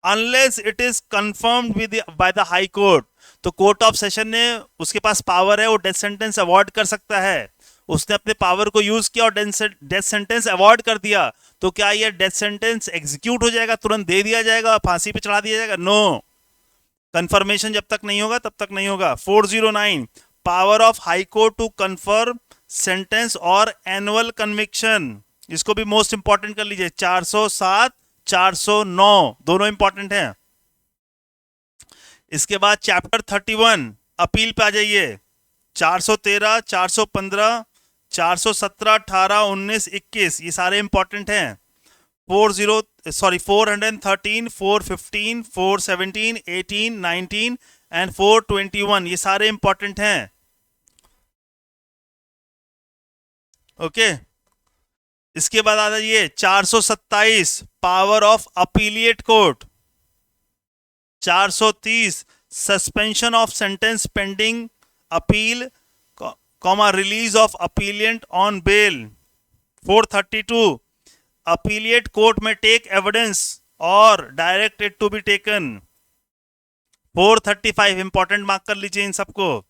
unless it is confirmed by the high court। तो court of session ने, उसके पास power है, वो death sentence award कर सकता है। उसने अपने पावर को यूज किया और डेथ सेंटेंस अवॉर्ड कर दिया, तो क्या ये डेथ सेंटेंस एग्जीक्यूट हो जाएगा, तुरंत दे दिया जाएगा, फांसी पे चढ़ा दिया जाएगा? नो, कंफर्मेशन जब तक नहीं होगा तब तक नहीं होगा। 409, power of high court to confirm sentence और एनुअल कन्विक्शन, इसको भी मोस्ट इंपॉर्टेंट कर लीजिए। 407 409 दोनों इंपॉर्टेंट हैं। इसके बाद चैप्टर 31 अपील पे आ जाइए। 413 415 417 18 19 21 ये सारे इंपॉर्टेंट हैं। 413 415 417 18 19 एंड 421 ये सारे इंपॉर्टेंट हैं। ओके, इसके बाद आ जाइए 427 power of appellate court. 430 suspension of sentence pending appeal comma release of appellant on bail. 432 appellate court में टेक एविडेंस और direct it to be taken. 435 important mark कर लीजिए इन सबको।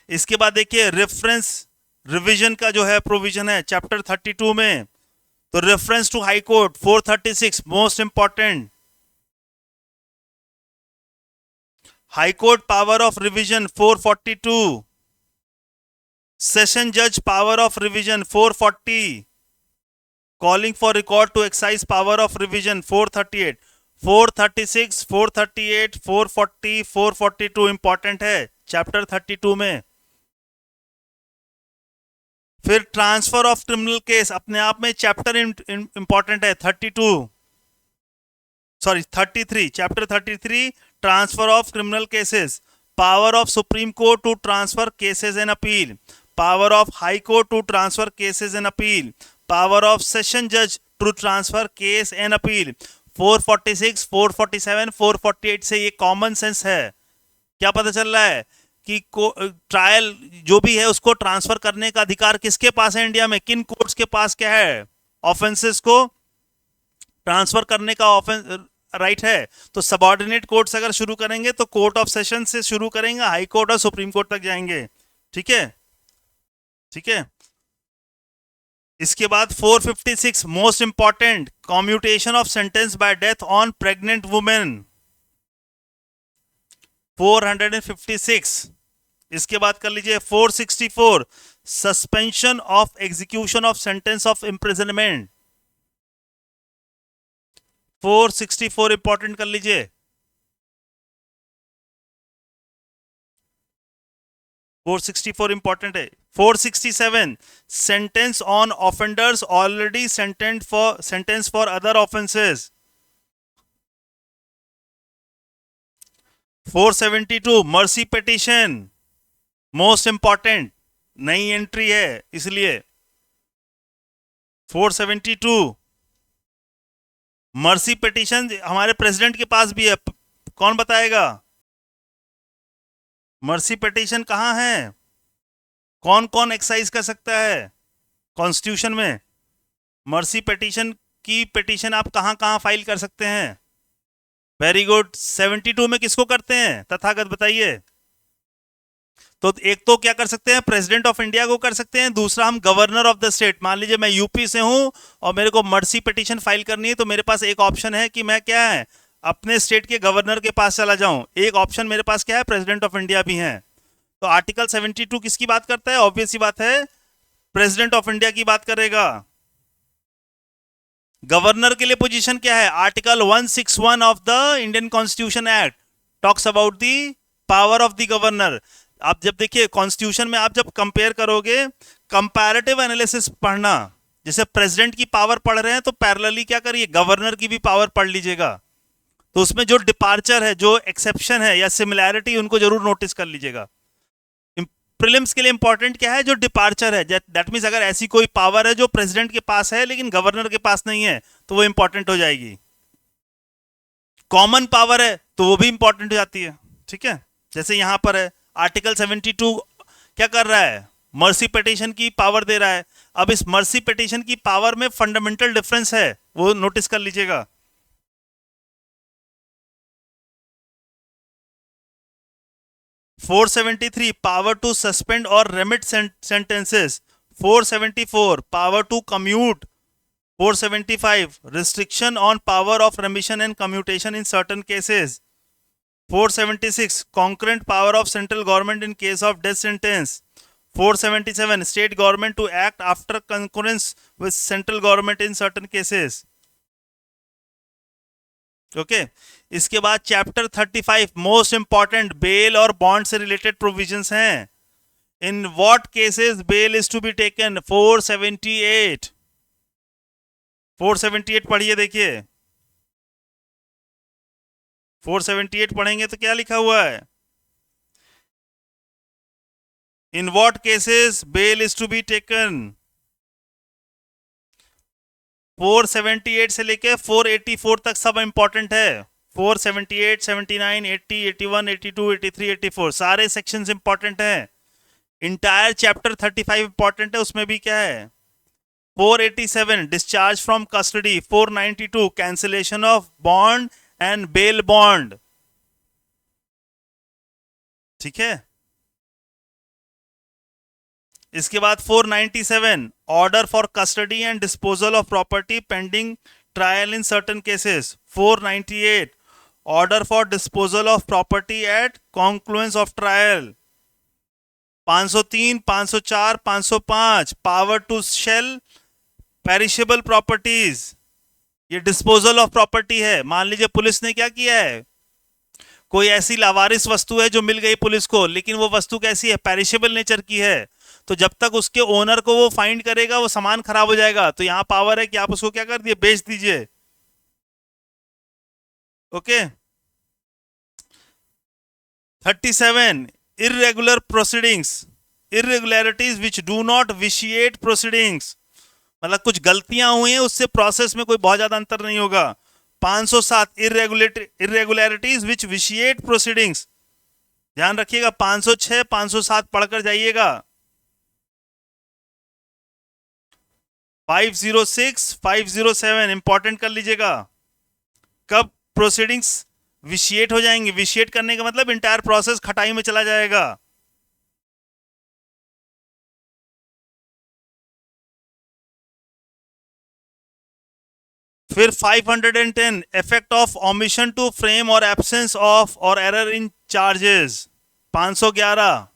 इसके बाद देखिए रेफरेंस रिवीजन का जो है प्रोविजन है चैप्टर 32 में, तो reference to high court 436 most important. High court power of revision 442, session जज power of revision 440, calling for record to exercise power of revision 438, 436 438 440 442 important है चैप्टर 32 में। फिर ट्रांसफर ऑफ क्रिमिनल केस अपने आप में चैप्टर इंपॉर्टेंट है 33 chapter 33 transfer of criminal cases, power of supreme court to transfer cases and appeal, power of high court to transfer cases and appeal, power of session जज to transfer case and appeal. 446 447 448 से ये common sense है। क्या पता चल रहा है कि ट्रायल जो भी है उसको ट्रांसफर करने का अधिकार किसके पास है इंडिया में, किन कोर्ट्स के पास क्या है, ऑफेंसेस को ट्रांसफर करने का राइट है। तो सबऑर्डिनेट कोर्ट्स अगर शुरू करेंगे तो कोर्ट ऑफ सेशन से शुरू करेंगे, हाई कोर्ट और सुप्रीम कोर्ट तक जाएंगे। ठीक है, ठीक है। इसके बाद 456 most important, commutation of sentence by death on pregnant women 456। इसके बाद कर लीजिए 464 suspension of execution of sentence of imprisonment 464 important कर लीजिए। 464 इंपॉर्टेंट है। 467 sentence on offenders already sentence for other offences. 472 mercy petition most important, नई entry है इसलिए। 472 मर्सी पिटीशन हमारे प्रेसिडेंट के पास भी है, कौन बताएगा मर्सी पिटीशन कहां है, कौन कौन एक्सरसाइज कर सकता है कॉन्स्टिट्यूशन में? मर्सी पिटीशन की पिटीशन आप कहां कहां फाइल कर सकते हैं? Very good. 72 में किसको करते हैं तथागत, बताइए। तो एक तो क्या कर सकते हैं, प्रेसिडेंट ऑफ इंडिया को कर सकते हैं, दूसरा हम गवर्नर ऑफ द स्टेट। मान लीजिए मैं यूपी से हूं और मेरे को मर्सी पिटीशन फाइल करनी है, तो मेरे पास एक ऑप्शन है कि मैं क्या है अपने स्टेट के गवर्नर के पास चला जाऊं। एक ऑप्शन मेरे पास क्या है, प्रेसिडेंट ऑफ इंडिया भी है। तो आर्टिकल 72 किसकी बात करता है? ऑब्वियस सी बात है, प्रेसिडेंट ऑफ इंडिया की बात करेगा। गवर्नर के लिए पोजीशन क्या है? Article 161 of the Indian constitution act talks about the power of the governor. आप जब देखिए कॉन्स्टिट्यूशन में आप जब कंपेयर करोगे, कंपैरेटिव एनालिसिस पढ़ना, जैसे प्रेसिडेंट की पावर पढ़ रहे हैं तो पैरेलली क्या करिए गवर्नर की भी पावर पढ़ लीजिएगा। तो उसमें जो डिपार्चर है, जो एक्सेप्शन है या सिमिलैरिटी, उनको जरूर नोटिस कर लीजिएगा। प्रीलिम्स के लिए इंपॉर्टेंट क्या है? जो डिपार्चर है, दैट मींस अगर ऐसी कोई पावर है जो प्रेसिडेंट के पास है लेकिन गवर्नर के पास नहीं है तो वो इंपॉर्टेंट हो जाएगी। कॉमन पावर है तो वो भी इंपॉर्टेंट हो जाती है। ठीक है, जैसे यहां पर है आर्टिकल 72 क्या कर रहा है, मर्सी पिटीशन की पावर दे रहा है। अब इस मर्सी पिटीशन की पावर में फंडामेंटल डिफरेंस है, वो नोटिस कर लीजिएगा। 473 power to suspend or remit sentences. 474 power to commute. 475 restriction on power of remission and commutation in certain cases. 476 concurrent power of central government in case of death sentence. 477 state government to act after concurrence with central government in certain cases. Okay इसके बाद chapter 35 most important bail और bond से related provisions हैं. In what cases bail is to be taken. 478 पढ़िए. देखिए 478 पढ़ेंगे तो क्या लिखा हुआ है. In what cases bail is to be taken. 478 से लेके 484 तक सब इंपॉर्टेंट है. 478, 79, 80, 81, 82, 83, 84 सारे सेक्शंस इंपॉर्टेंट हैं. इंटायर चैप्टर 35 इंपॉर्टेंट है. उसमें भी क्या है. 487 discharge from custody. 492 cancellation of bond and bail bond. ठीक है. इसके बाद 497 order for custody and disposal of property pending trial in certain cases. 498 order for disposal of property at conclusion of trial. 503, 504, 505 power to sell perishable properties. ये disposal of property है. मान लीजिए police ने क्या किया है. कोई ऐसी लावारिस वस्तु है जो मिल गई पुलिस को, लेकिन वो वस्तु कैसी है. पेरिशेबल नेचर की है. तो जब तक उसके ओनर को वो फाइंड करेगा वो सामान खराब हो जाएगा. तो यहां पावर है कि आप उसको क्या कर दिए, बेच दीजिए. Okay. 37 irregular proceedings. Irregularities which do not vitiate proceedings. मतलब कुछ गलतियां हुई हैं, उससे प्रोसेस में कोई बहुत ज्यादा अंतर नहीं होगा. 507 इर्रेगुलरिटीज विच विशिएट प्रोसीडिंग्स. ध्यान रखिएगा 506, 507 पढ़कर जाइएगा. 506, 507 इंपॉर्टेंट कर लीजिएगा. कब प्रोसीडिंग्स विशिएट हो जाएंगे. विशिएट करने का मतलब इंटायर प्रोसेस खटाई में चला जाएगा. फिर 510 effect of omission to frame और एब्सेंस ऑफ और एरर इन चार्जेस. 511,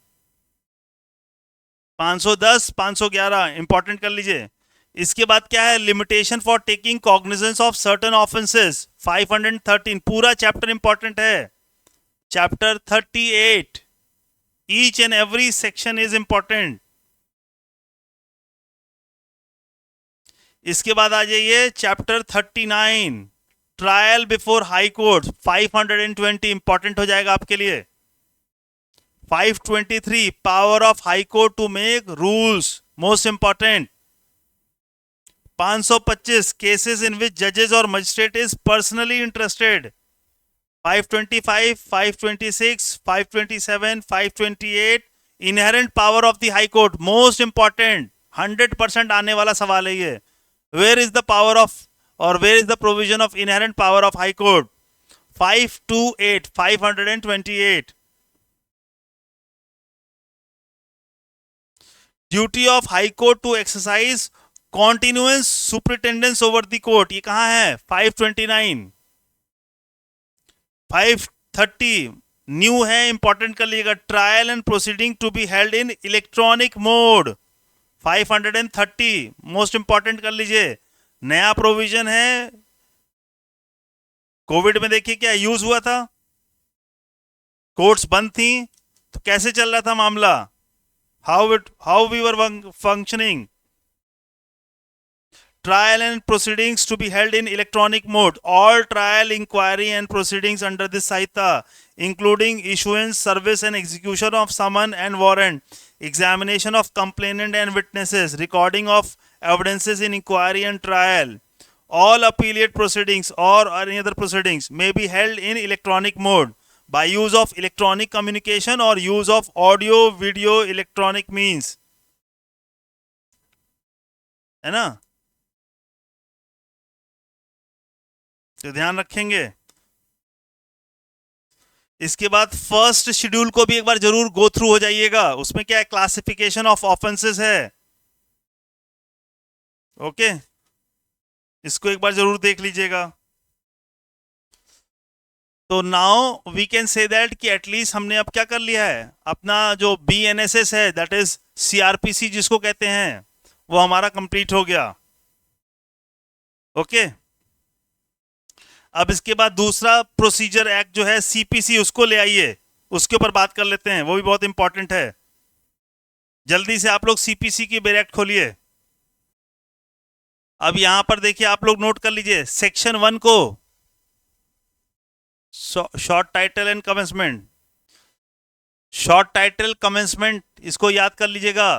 510, 511 इंपॉर्टेंट कर लीजिए. इसके बाद क्या है, limitation for taking cognizance of certain offences. 513 पूरा चैप्टर इंपॉर्टेंट है. Chapter 38 each and every section is important. इसके बाद आ जाइए chapter 39 trial before high court. 520 important हो जाएगा आपके लिए. 523 power of high court to make rules, most important. 525 cases in विच जजेस और magistrate is personally interested. 525, 526, 527, 528 inherent power of the high court, most important. 100% आने वाला सवाल है ये. Where is the power of or where is the provision of inherent power of High Court? 528, 528. Duty of High Court to exercise continuous superintendence over the court. ये कहाँ है. 529. 530 new है, important कर लीजिएगा. Trial and proceeding to be held in electronic mode. 530 most important कर लीजिए. नया provision है. कोविड में देखिए क्या यूज हुआ था. कोर्ट्स बंद थी तो कैसे चल रहा था मामला. How we were functioning. Trial and proceedings to be held in electronic mode. All trial, inquiry and proceedings under this Saita, including issuance, service and execution of summon and warrant, examination of complainant and witnesses, recording of evidences in inquiry and trial. All appellate proceedings or any other proceedings may be held in electronic mode by use of electronic communication or use of audio, video, electronic means. है ना. तो ध्यान रखेंगे. इसके बाद first schedule को भी एक बार जरूर गो थ्रू हो जाइएगा, उसमें क्या है, क्लासिफिकेशन ऑफ ऑफेंसेस है। ओके, इसको एक बार जरूर देख लीजिएगा। तो now we can say that कि एटलीस्ट हमने अब क्या कर लिया है, अपना जो BNSS है, दैट इज CRPC जिसको कहते हैं, वो हमारा कंप्लीट हो गया। ओके, अब इसके बाद दूसरा प्रोसीजर एक्ट जो है CPC, उसको ले आइए, उसके ऊपर बात कर लेते हैं, वो भी बहुत इंपॉर्टेंट है। जल्दी से आप लोग CPC की बैरेक्ट खोलिए। अब यहां पर देखिए, आप लोग नोट कर लीजिए सेक्शन 1 को, short title and commencement. Short title commencement, इसको याद कर लीजिएगा,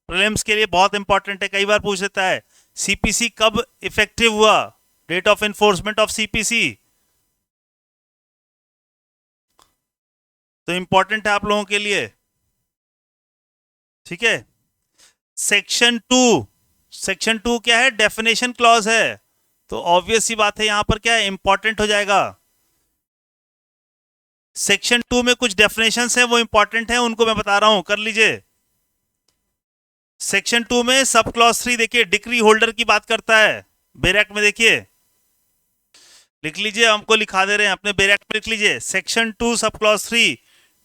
प्रीलिम्स के लिए बहुत इंपॉर्टेंट है, कई बार पूछ लेता है CPC कब इफेक्टिव हुआ, date of enforcement of CPC, तो इंपॉर्टेंट है आप लोगों के लिए। ठीक है, सेक्शन 2, सेक्शन 2 क्या है, डेफिनेशन क्लॉज है, तो ऑब्वियस सी बात है यहां पर क्या है, इंपॉर्टेंट हो जाएगा। सेक्शन 2 में कुछ डेफिनेशंस हैं, वो इंपॉर्टेंट है, उनको मैं बता रहा हूं, कर लीजिए। सेक्शन 2 में सब क्लॉज 3 देखिए, डिक्री होल्डर की बात करता है, बैरेक्ट में देखिए, लिख लीजिए, हमको लिखा दे रहे हैं, अपने बैरेक्ट में लिख लीजिए, section 2 sub clause 3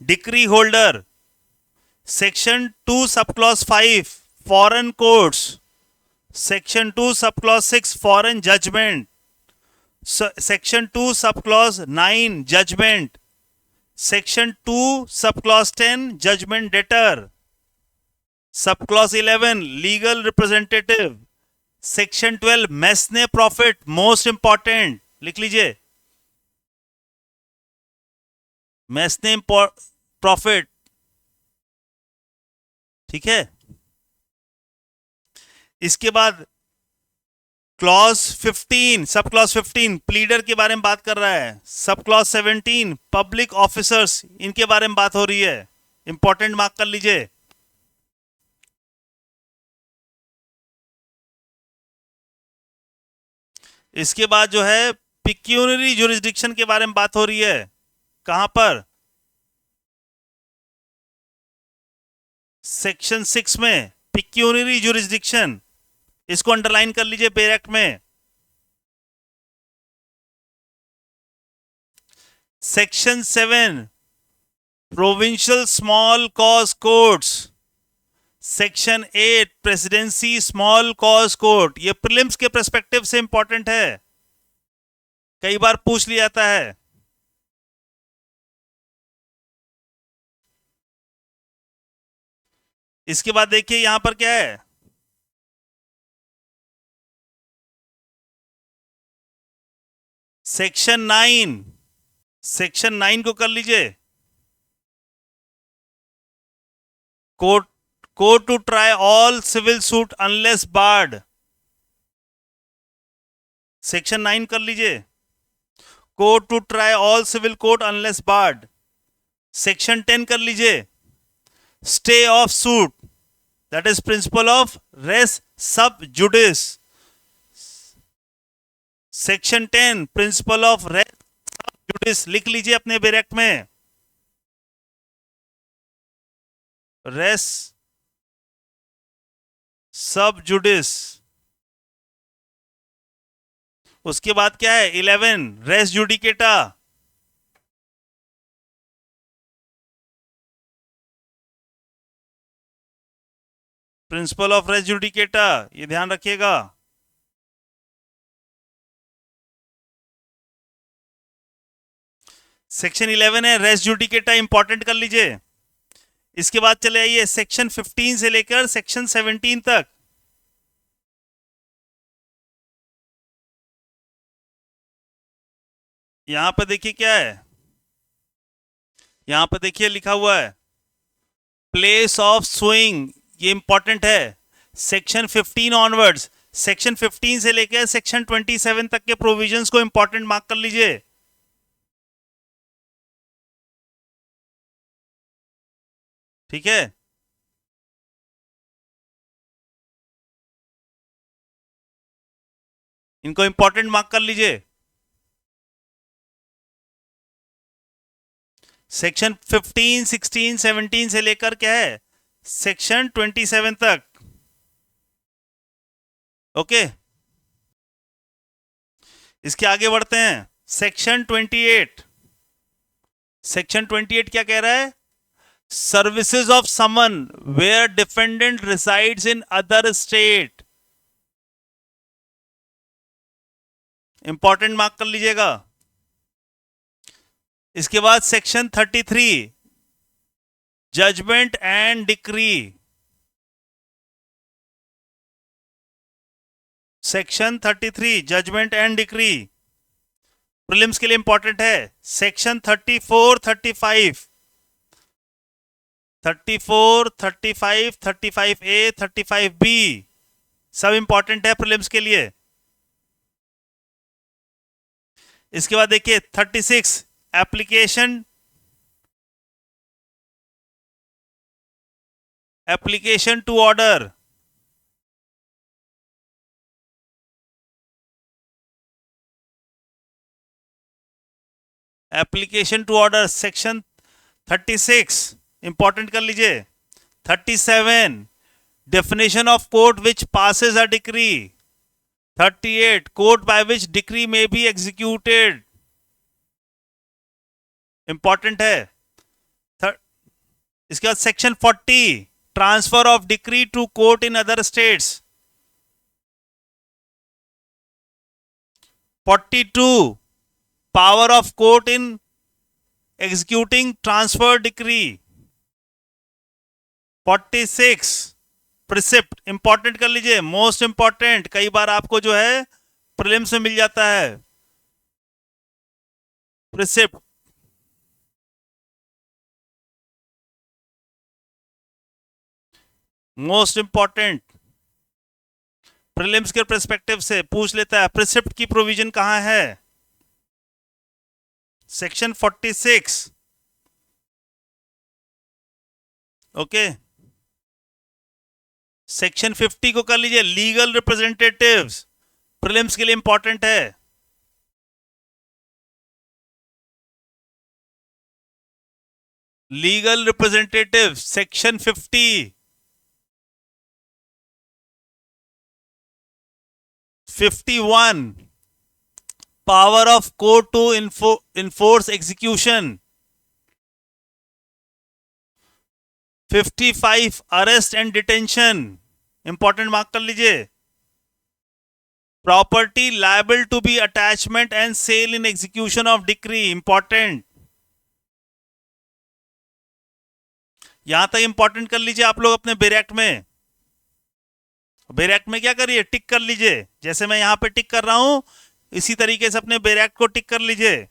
decree holder. Section 2 sub clause 5 foreign courts. Section 2 sub clause 6 foreign judgement. Section 2 sub clause 9 judgement. Section 2 sub clause 10 judgment debtor. Sub clause 11 legal representative. Section 12 mesne profit, most important, लिख लीजिए, मैसने profit. ठीक है, इसके बाद clause 15, sub clause 15 pleader के बारे में बात कर रहा है। सब क्लॉज 17 पब्लिक ऑफिसर्स, इनके बारे में बात हो रही है, इंपॉर्टेंट मार्क कर लीजिए। इसके बाद जो है पिक्यूनरी जुरिस्डिक्शन के बारे में बात हो रही है, कहां पर, सेक्शन 6 में पिक्यूनरी जुरिस्डिक्शन, इसको अंडरलाइन कर लीजिए बैरेक्ट में। Section 7 provincial small cause courts. Section 8 presidency small cause court, ये प्रीलिम्स के पर्सपेक्टिव से इंपॉर्टेंट है, कई बार पूछ लिया जाता है। इसके बाद देखिए यहां पर क्या है, सेक्शन 9, सेक्शन 9 को कर लीजिए, court, court to try all civil suit unless barred. Section 9 कर लीजिए, court to try all civil court unless barred. Section 10 कर लीजिए, stay of suit, that is principle of res sub judice. Section 10 principle of res sub judice, लिख लीजिए अपने बैरेक्ट में, race sub जुडिस। उसके बाद क्या है, 11 res judicata, principle of res judicata, ये ध्यान रखिएगा। सेक्शन 11 है रेस जुडिकेटा, इंपॉर्टेंट कर लीजिए। इसके बाद चले आइए सेक्शन 15 से लेकर सेक्शन 17 तक। यहां पर देखिए क्या है, यहां पर देखिए लिखा हुआ है प्लेस ऑफ सुइंग, ये इंपॉर्टेंट है। सेक्शन 15 ऑनवर्ड्स, सेक्शन 15 से लेकर सेक्शन 27 तक के प्रोविजंस को इंपॉर्टेंट मार्क कर लीजिए। ठीक है, इनको इंपॉर्टेंट मार्क कर लीजिए। सेक्शन 15, 16, 17 से लेकर क्या है सेक्शन 27 तक। ओके, इसके आगे बढ़ते हैं। सेक्शन 28, सेक्शन 28 क्या कह रहा है? Services of summon where defendant resides in other state. Important mark कर लीजिएगा। इसके बाद section 33, judgment and decree. Section 33, judgment and decree prelims के लिए इंपॉर्टेंट है। सेक्शन 34, 35, 34, 35, 35A, 35B सब इंपॉर्टेंट है प्रीलिम्स के लिए। इसके बाद देखिए 36, application to order. Application to order section 36 important कर लीजिए। 37, definition of court which passes a decree. 38, court by which decree may be executed, important है। इसके बाद section 40, transfer of decree to court in other states. 42, power of court in executing transfer decree. 46, precept important कर लीजिए, most important, कई बार आपको जो है prelims में मिल जाता है। प्रिसिप्ट मोस्ट इंपॉर्टेंट, प्रीलिम्स के पर्सपेक्टिव से पूछ लेता है प्रिसिप्ट की प्रोविजन कहां है। सेक्शन 46। ओके, सेक्शन 50 को कर लीजिए, लीगल रिप्रेजेंटेटिव्स प्रीलिम्स के लिए इंपॉर्टेंट है। Legal representative section 50, 51, power of court to enforce execution. 55, arrest and detention, important mark कर लीजिए। Property liable to be attachment and sale in execution of decree, important. यहां तक इंपॉर्टेंट कर लीजिए आप लोग अपने बेरेक्ट में। बेरेक्ट में क्या करिए, टिक कर लीजिए, जैसे मैं यहां पे टिक कर रहा हूं इसी तरीके से अपने बेरेक्ट को टिक कर लीजिए।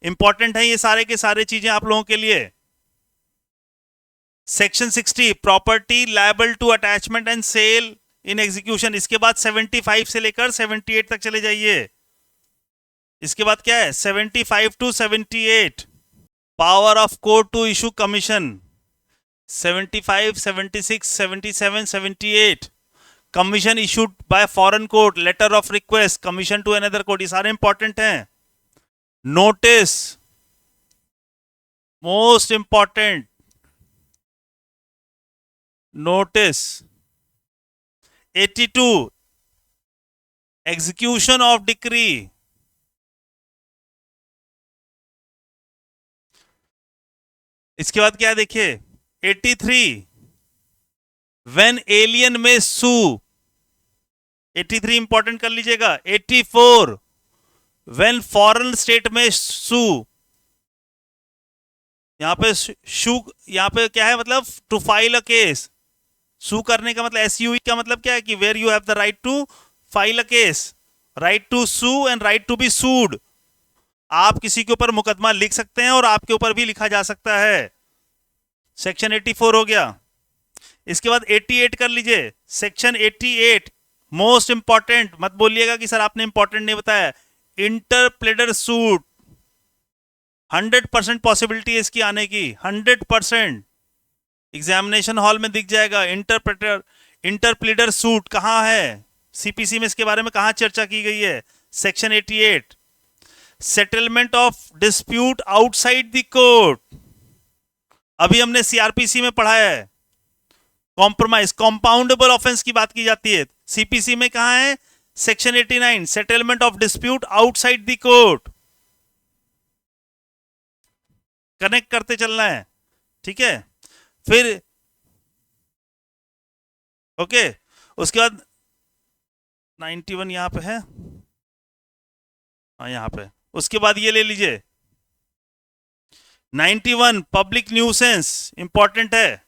इंपॉर्टेंट है ये सारे के सारे चीजें आप लोगों के लिए। Section 60, property liable to attachment and sale in execution. इसके बाद 75 से लेकर 78 तक चले जाइए। इसके बाद क्या है 75 to 78, power of court to issue commission. 75, 76, 77, 78, commission issued by foreign court, letter of request, commission to another court, ये सारे इंपॉर्टेंट हैं। Notice most important, notice. 82, execution of decree. इसके बाद क्या देखिए 83, व्हेन एलियन में सू। 83 इंपॉर्टेंट कर लीजिएगा। 84, व्हेन फॉरेन स्टेट में सू। यहां पे शू, यहां पे क्या है मतलब to file a case. Sue करने का मतलब एसयू का मतलब क्या है कि where you have the right to file a case, right to sue and right to be sued. आप किसी के ऊपर मुकदमा लिख सकते हैं और आपके ऊपर भी लिखा जा सकता है। सेक्शन 84 हो गया। इसके बाद 88 कर लीजिए। सेक्शन 88 मोस्ट इंपॉर्टेंट, मत बोलिएगा कि सर आपने इंपॉर्टेंट नहीं बताया। इंटरप्लेडर सूट, 100% पॉसिबिलिटी है इसकी आने की, 100%। एग्जामिनेशन हॉल में दिख जाएगा इंटरप्लेडर सूट कहां है, सीपीसी में इसके बारे में कहां चर्चा की गई है। Section 88। Settlement of dispute outside the court, अभी हमने सीआरपीसी में पढ़ा है। कॉम्प्रोमाइज, कॉम्पाउंडेबल ऑफेंस की बात की जाती है। सीपीसी में कहा है? Section 89, settlement of dispute outside the court. Connect करते चलना है, ठीक है। फिर ओके, उसके बाद 91 यहां पे है, हाँ यहां पे। उसके बाद ये ले लीजिए 91 पब्लिक न्यूसेंस, इंपॉर्टेंट है।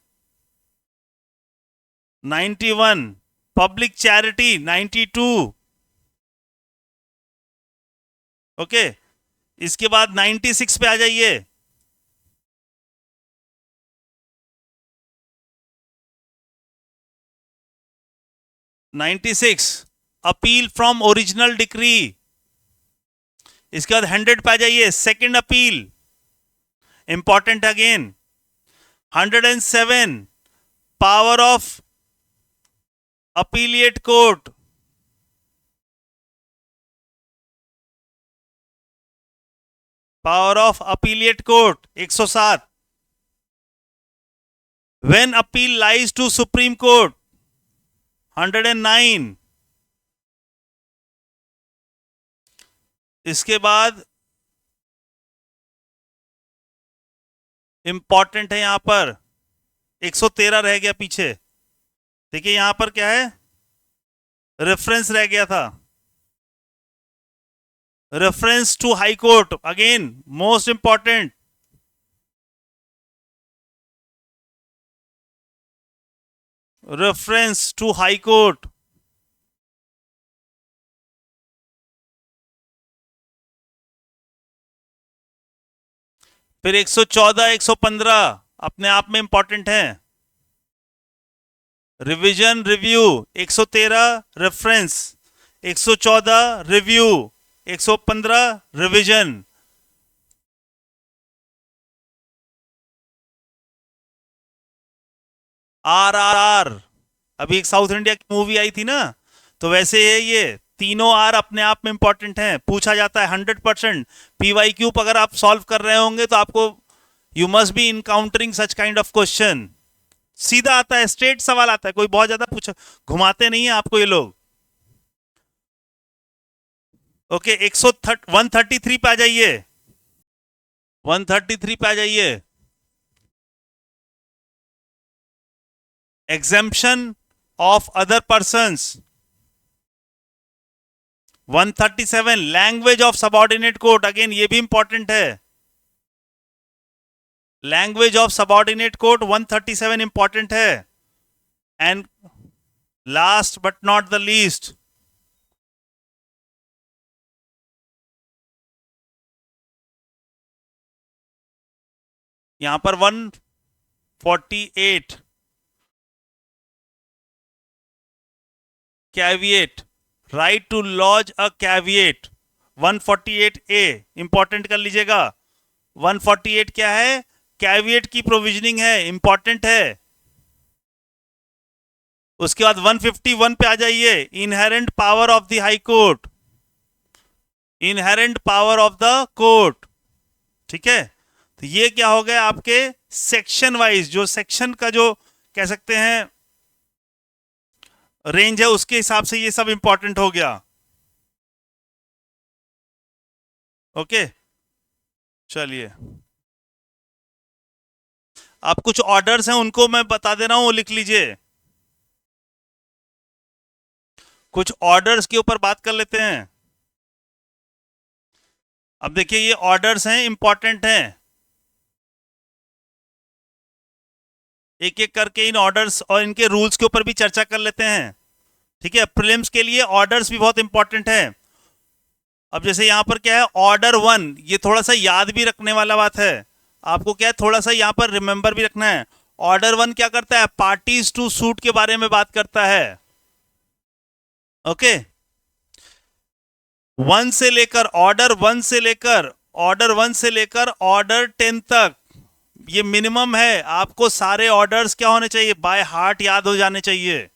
91 पब्लिक चैरिटी, 92 ओके। इसके बाद 96 पे आ जाइए। 96 अपील फ्रॉम ओरिजिनल डिक्री। इसके बाद 100 पे आ जाइए, second appeal, important again. 107 power of appellate court, power of appellate court 107। When appeal lies to supreme court 109। इसके बाद इंपॉर्टेंट है यहां पर 113 रह गया पीछे। देखिए यहां पर क्या है, रेफरेंस रह गया था, reference to high court, again most important. Reference to high court, फिर 114 115 अपने आप में इंपॉर्टेंट है। Revision review 113 reference, 114 review, 115 revision. RRR, अभी एक साउथ इंडिया की मूवी आई थी ना, तो वैसे है ये तीनों आर अपने आप में इंपॉर्टेंट हैं, पूछा जाता है 100%। पीवाईक्यू अगर आप सॉल्व कर रहे होंगे तो आपको you must be encountering such kind of question. सीधा आता है, स्ट्रेट सवाल आता है, कोई बहुत ज्यादा पूछा घुमाते नहीं है आपको ये लोग। ओके 133 पे आ जाइए, 133 पे आ जाइए। Exemption of other persons 137 language of subordinate court, again ये भी इंपॉर्टेंट है। Language of subordinate court 137 important है। And last but not the least, यहां पर 148 caveat, right to lodge a caveat 148A important कर लीजिएगा। 148 क्या है? कैविएट की प्रोविजनिंग है, इंपॉर्टेंट है। उसके बाद 151 पे आ जाइए, inherent power of the high court, inherent power of the court, ठीक है। तो ये क्या हो गया आपके सेक्शन वाइज, जो सेक्शन का जो कह सकते हैं रेंज है, उसके हिसाब से ये सब इंपॉर्टेंट हो गया। ओके चलिए, आप कुछ ऑर्डर्स हैं उनको मैं बता दे रहा हूं, वो लिख लीजिए। कुछ ऑर्डर्स के ऊपर बात कर लेते हैं। अब देखिए ये ऑर्डर्स हैं, इंपॉर्टेंट हैं, एक एक करके इन ऑर्डर्स और इनके रूल्स के ऊपर भी चर्चा कर लेते हैं, ठीक है। प्रीलिम्स के लिए ऑर्डर्स भी बहुत इंपॉर्टेंट है। अब जैसे यहां पर क्या है, ऑर्डर 1, ये थोड़ा सा याद भी रखने वाला बात है आपको, क्या है थोड़ा सा यहां पर रिमेंबर भी रखना है। ऑर्डर 1 क्या करता है, पार्टीज टू सूट के बारे में बात करता है। ओके 1 से लेकर ऑर्डर 1 से लेकर ऑर्डर 10 तक ये मिनिमम है। आपको सारे ऑर्डर्स क्या होने चाहिए, बाय हार्ट याद हो जाने चाहिए।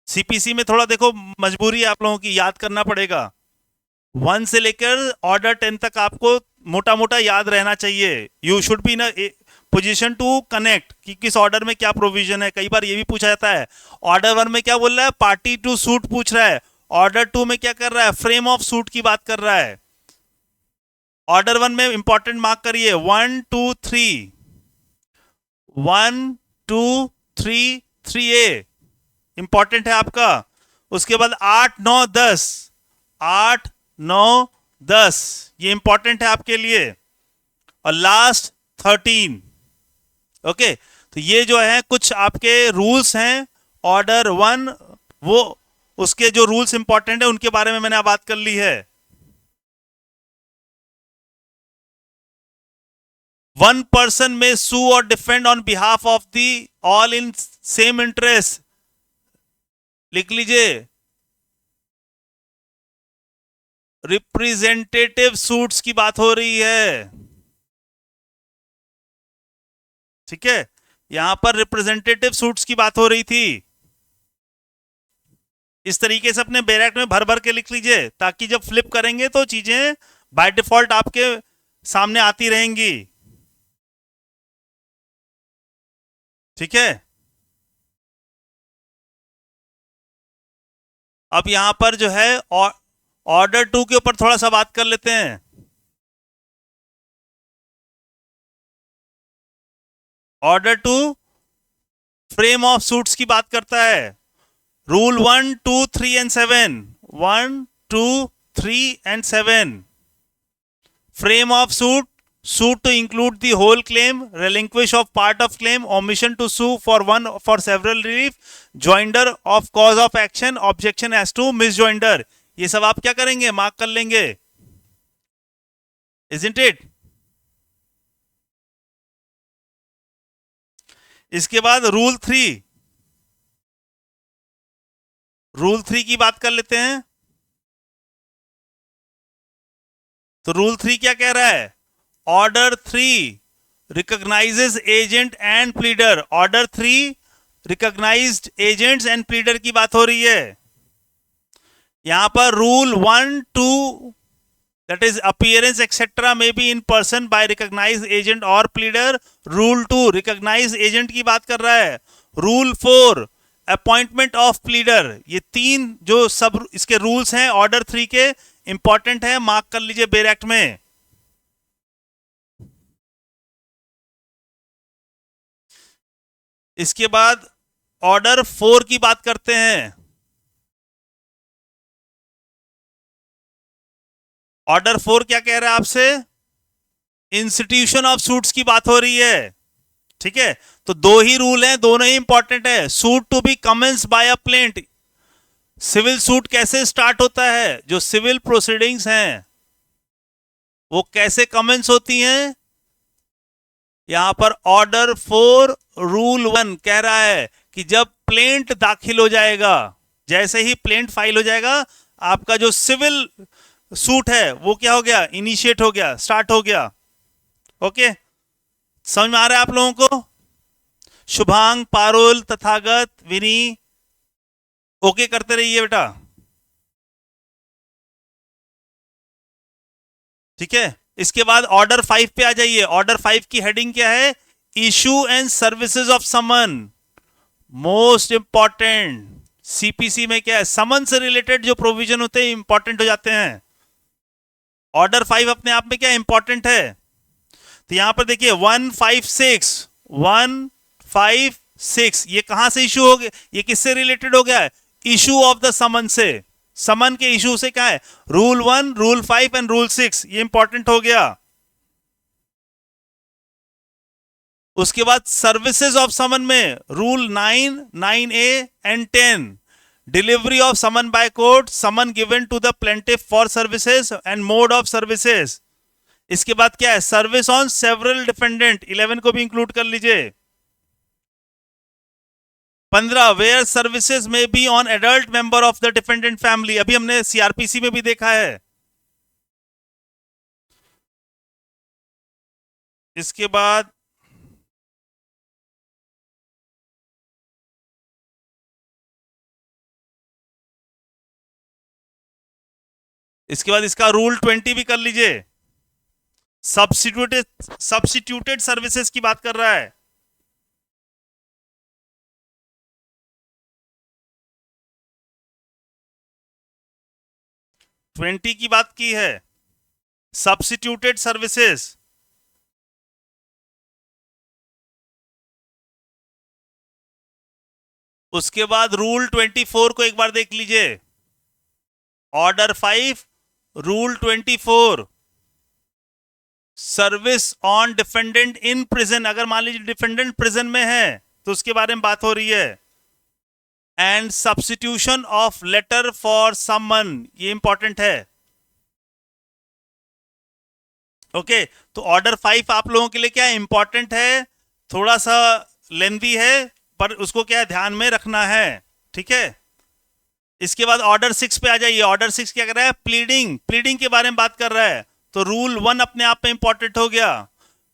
सीपीसी में थोड़ा देखो मजबूरी है आप लोगों की, याद करना पड़ेगा। 1 से लेकर ऑर्डर 10 तक आपको मोटा मोटा याद रहना चाहिए. You should be in position to connect कि किस ऑर्डर में क्या प्रोविजन है. कई बार ये भी पूछा जाता है, ऑर्डर 1 में क्या बोल रहा है, पार्टी टू सूट पूछ रहा है. ऑर्डर 2 में क्या कर रहा है, फ्रेम ऑफ सूट की बात कर रहा है. ऑर्डर 1 में इंपॉर्टेंट मार्क करिए, 1 2 3, 1 2 3, 3A इंपॉर्टेंट है आपका. उसके बाद 8 9 10, 8 9 10 ये इंपॉर्टेंट है आपके लिए. और लास्ट 13. ओके, तो ये जो है कुछ आपके रूल्स हैं ऑर्डर 1, वो उसके जो रूल्स इंपॉर्टेंट है उनके बारे में मैंने बात कर ली है. वन पर्सन में सू और defend on behalf of the all in same interest. लिख लीजिए, रिप्रेजेंटेटिव सूट्स की बात हो रही है. ठीक है, यहां पर रिप्रेजेंटेटिव सूट्स की बात हो रही थी. इस तरीके से अपने बैरेक्ट में भर भर के लिख लीजिए, ताकि जब फ्लिप करेंगे तो चीजें बाय डिफॉल्ट आपके सामने आती रहेंगी. ठीक है, अब यहां पर जो है ऑर्डर 2 के ऊपर थोड़ा सा बात कर लेते हैं. ऑर्डर 2 फ्रेम ऑफ सूट्स की बात करता है. Rule 1 2 3 and 7, 1 2 3 and 7. Frame of suit, suit to include the whole claim, relinquish of part of claim, omission to sue for one for several relief, joinder of cause of action, objection as to misjoinder. ये सब आप क्या करेंगे, mark कर लेंगे. Isn't it? इसके बाद rule 3, rule 3 की बात कर लेते हैं. तो रूल 3 क्या कह रहा है, order 3 recognises agent and pleader. Order 3 recognised agents and pleader की बात हो रही है. यहां पर rule 1 2 that is appearance etc may be in person by recognized agent or pleader. Rule 2 recognized agent की बात कर रहा है. Rule 4 appointment of pleader. ये 3 जो सब इसके रूल्स हैं ऑर्डर 3 के, इंपॉर्टेंट है, मार्क कर लीजिए बेर एक्ट में. इसके बाद ऑर्डर 4 की बात करते हैं. ऑर्डर 4 क्या कह रहा है आपसे, इंस्टीट्यूशन ऑफ सूट्स की बात हो रही है. ठीक है, तो 2 ही रूल हैं, दोनों ही इंपॉर्टेंट है. Suit to be commence by a plaint. Civil suit कैसे स्टार्ट होता है, जो सिविल प्रोसीडिंग्स हैं वो कैसे कमेंस होती हैं. यहां पर ऑर्डर 4 रूल 1 कह रहा है कि जब प्लेंट दाखिल हो जाएगा, जैसे ही प्लेंट फाइल हो जाएगा, आपका जो सिविल सूट है वो क्या हो गया, इनिशिएट हो गया, स्टार्ट हो गया. ओके, समझ में आ रहा है आप लोगों को. शुभांग, पारुल, तथागत, विनी, ओके करते रहिए बेटा. ठीक है, इसके बाद ऑर्डर 5 पे आ जाइए. ऑर्डर 5 की हेडिंग क्या है, issue and services of summon. Most important. CPC में क्या है, समन से रिलेटेड जो प्रोविजन होते हैं इंपॉर्टेंट हो जाते हैं. ऑर्डर 5 अपने आप में क्या इंपॉर्टेंट है. तो यहां पर देखिए 156, 156 ये कहां से इशू हो गया, ये किससे रिलेटेड हो गया है, इशू ऑफ द समन से. समन के इशू से क्या है, रूल 1 रूल 5 एंड रूल 6 ये इंपॉर्टेंट हो गया. उसके बाद सर्विसेज ऑफ समन में rule 9 9A and 10. Delivery of summon by court, summon given to the plaintiff for services and mode of services. इसके बाद क्या है, सर्विस ऑन सेवरल डिफेंडेंट, 11 को भी इंक्लूड कर लीजिए. 15 वेयर सर्विसेज में be on adult member of the defendant family. अभी हमने सीआरपीसी में भी देखा है. इसके बाद इसके बाद इसका रूल 20 भी कर लीजिए। सब्स्टिट्यूटेड सर्विसेज की बात कर रहा है। ट्वेंटी की बात की है, सब्स्टिट्यूटेड सर्विसेज। उसके बाद रूल 24 को एक बार देख लीजिए। Order 5, rule 24, service on defendant in prison. अगर मान लीजिए डिफेंडेंट प्रिजन में है तो उसके बारे में बात हो रही है। And substitution of letter for someone, ये इंपॉर्टेंट है। ओके, तो ऑर्डर 5 आप लोगों के लिए क्या इंपॉर्टेंट है, थोड़ा सा लेंथी है, पर उसको क्या ध्यान में रखना है, ठीक है। इसके बाद ऑर्डर 6 पे आ जाइए। ऑर्डर 6 क्या कर रहा है, प्लीडिंग, प्लीडिंग के बारे में बात कर रहा है। तो रूल 1 अपने आप में इंपॉर्टेंट हो गया।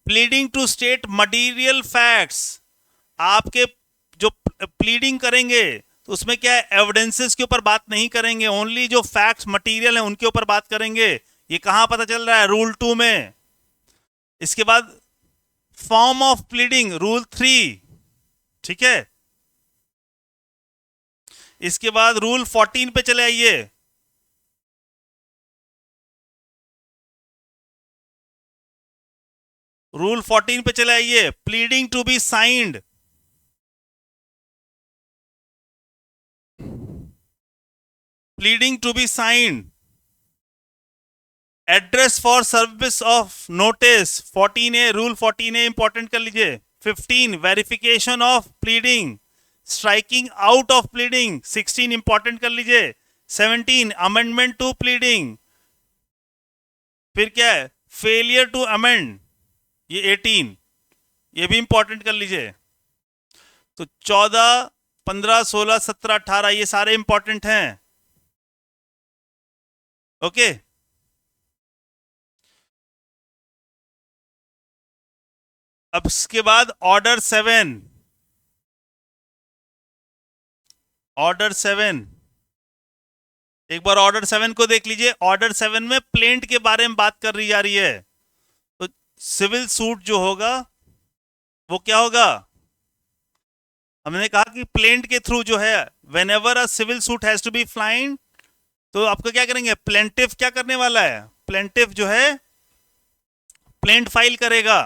Pleading to state material facts, आपके जो प्लीडिंग करेंगे तो उसमें क्या है, एविडेंसेस के ऊपर बात नहीं करेंगे, ओनली जो फैक्ट्स मटीरियल है उनके ऊपर बात करेंगे। ये कहां पता चल रहा है, रूल 2 में। इसके बाद फॉर्म ऑफ प्लीडिंग, रूल 3, ठीक है। इसके बाद रूल 14 पे चले आइए। रूल 14 पे चले आइए, pleading to be signed. Pleading to be signed. Address for service of notice 14A, rule 14A important कर लीजिए। 15 verification of pleading, striking out of pleading 16 important कर लीजिए। 17 अमेंडमेंट टू प्लीडिंग। फिर क्या है, फेलियर टू अमेंड, ये 18, ये भी इंपॉर्टेंट कर लीजिए। तो 14, 15, 16, 17, 18 ये सारे इंपॉर्टेंट हैं। ओके, अब इसके बाद ऑर्डर 7। ऑर्डर 7, एक बार ऑर्डर 7 को देख लीजिए। ऑर्डर 7 में प्लेंट के बारे में बात कर रही जा रही है। तो सिविल सूट जो होगा वो क्या होगा, हमने कहा कि प्लेंट के थ्रू जो है, whenever a civil suit has to be flying, तो आपको क्या करेंगे, प्लेंटिफ क्या करने वाला है, प्लेंटिफ जो है प्लेंट फाइल करेगा,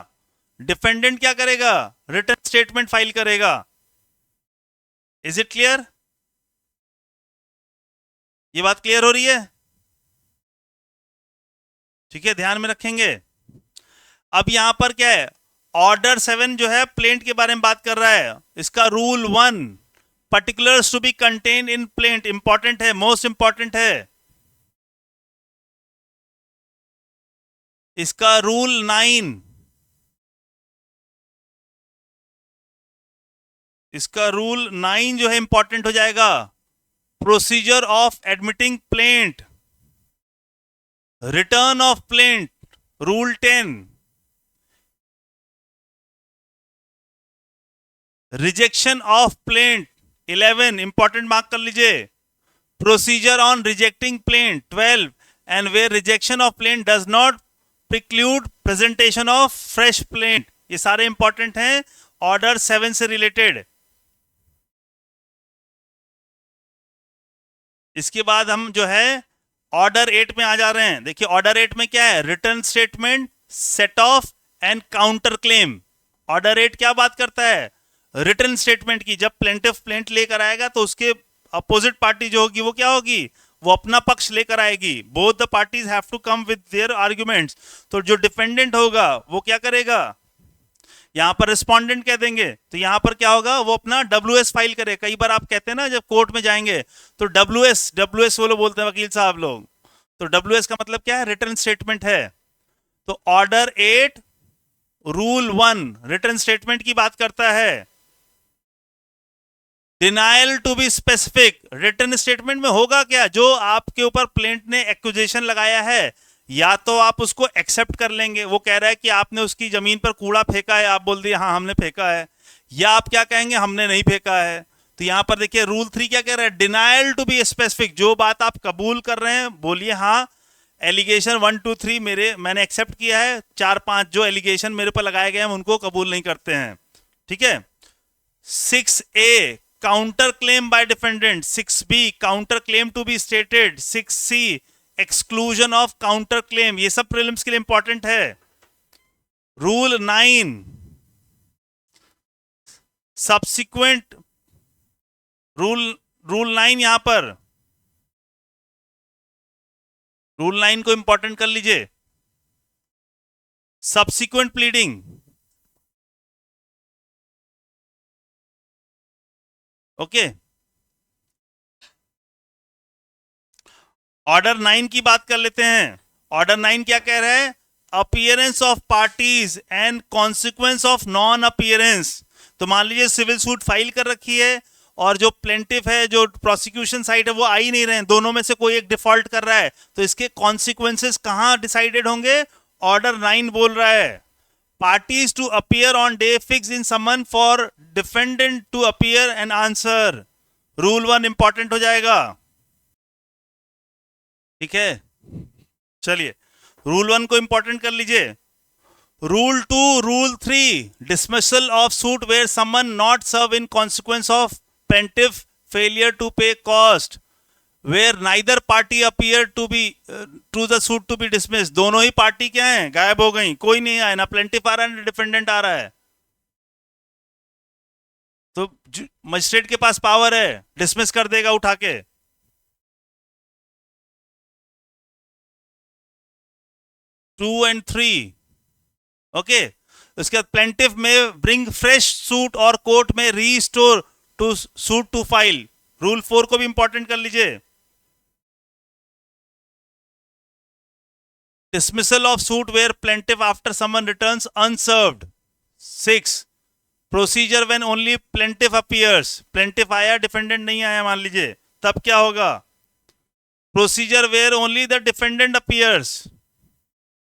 डिफेंडेंट क्या करेगा, रिटर्न स्टेटमेंट फाइल करेगा। इज इट क्लियर, ये बात क्लियर हो रही है, ठीक है, ध्यान में रखेंगे। अब यहां पर क्या है, ऑर्डर 7 जो है प्लेंट के बारे में बात कर रहा है। इसका rule 1, particulars to be contain in plaint, important है, मोस्ट इंपॉर्टेंट है। इसका रूल 9, इसका रूल 9 जो है इंपॉर्टेंट हो जाएगा। Procedure of admitting plaint, return of plaint, rule 10, rejection of plaint 11, important mark कर लीजिए। Procedure on rejecting plaint 12, and where rejection of plaint does not preclude presentation of fresh plaint, ये सारे important हैं order 7 से related. इसके बाद हम जो है ऑर्डर 8 में आ जा रहे हैं। देखिए ऑर्डर 8 में क्या है, return statement, set of and counter claim. Order 8 क्या बात करता है, रिटर्न स्टेटमेंट की। जब प्लेंटिफ प्लेंट लेकर आएगा तो उसके अपोजिट पार्टी जो होगी वो क्या होगी, वो अपना पक्ष लेकर आएगी। Both the parties have to come with their arguments. तो जो डिफेंडेंट होगा वो क्या करेगा, यहां पर रिस्पोंडेंट कह देंगे, तो यहां पर क्या होगा, वो अपना WS फाइल करे। कई बार आप कहते हैं ना जब कोर्ट में जाएंगे तो WS वो लोग बोलते हैं वकील साहब लोग, तो WS का मतलब क्या है, रिटर्न स्टेटमेंट है। तो ऑर्डर 8 रूल 1 रिटर्न स्टेटमेंट की बात करता है। Denial to be specific, return statement में होगा क्या, जो आपके ऊपर प्लेंट ने एक्यूजेशन लगाया है, या तो आप उसको एक्सेप्ट कर लेंगे, वो कह रहा है कि आपने उसकी जमीन पर कूड़ा फेंका है, आप बोल दिए हाँ हमने फेंका है, या आप क्या कहेंगे हमने नहीं फेंका है। तो यहां पर देखिए रूल 3 क्या कह रहा है, डिनायल टू बी स्पेसिफिक, जो बात आप कबूल कर रहे हैं बोलिए हाँ, एलिगेशन 1 2 3 मैंने एक्सेप्ट किया है, 4 5 जो एलिगेशन मेरे पर लगाए गए हैं उनको कबूल नहीं करते हैं, ठीक है। 6A counter claim by defendant, 6B counter claim to be stated, 6C exclusion of counter claim, ये सब प्रीलिम्स के लिए इंपॉर्टेंट है। रूल 9 सब्सिक्वेंट, रूल 9 यहां पर रूल 9 को इंपॉर्टेंट कर लीजिए। Subsequent pleading, okay. ऑर्डर 9 की बात कर लेते हैं। ऑर्डर 9 क्या कह रहा है? Appearance of parties and consequence of non appearance. तो मान लीजिए सिविल सूट फाइल कर रखी है और जो प्लेंटिफ है, जो प्रोसिक्यूशन साइड है, वो आ ही नहीं रहे हैं, दोनों में से कोई एक डिफॉल्ट कर रहा है, तो इसके कॉन्सिक्वेंसेस कहां डिसाइडेड होंगे? ऑर्डर 9 बोल रहा है parties to appear on day fix in summon for defendant to appear and answer. Rule 1 important हो जाएगा, ठीक है। चलिए रूल 1 को इंपॉर्टेंट कर लीजिए। Rule 2, rule 3 dismissal of suit where summon not serve in consequence of plaintiff failure to pay cost where neither party appear to be to the suit to be dismissed। दोनों ही party क्या हैं? गायब हो गई, कोई नहीं आया, ना प्लेंटिफ आ रहा है ना डिफेंडेंट आ रहा है। तो मजिस्ट्रेट के पास पावर है, डिसमिस कर देगा उठा के। Two and three, okay. उसके बाद plaintiff may bring fresh suit और कोर्ट में restore to suit to file. Rule 4 को भी इंपॉर्टेंट कर लीजिए। Dismissal of suit where plaintiff after summon returns unserved. 6 procedure when only plaintiff appears. Plaintiff आया, defendant नहीं आया मान लीजिए, तब क्या होगा? Procedure where only the defendant appears.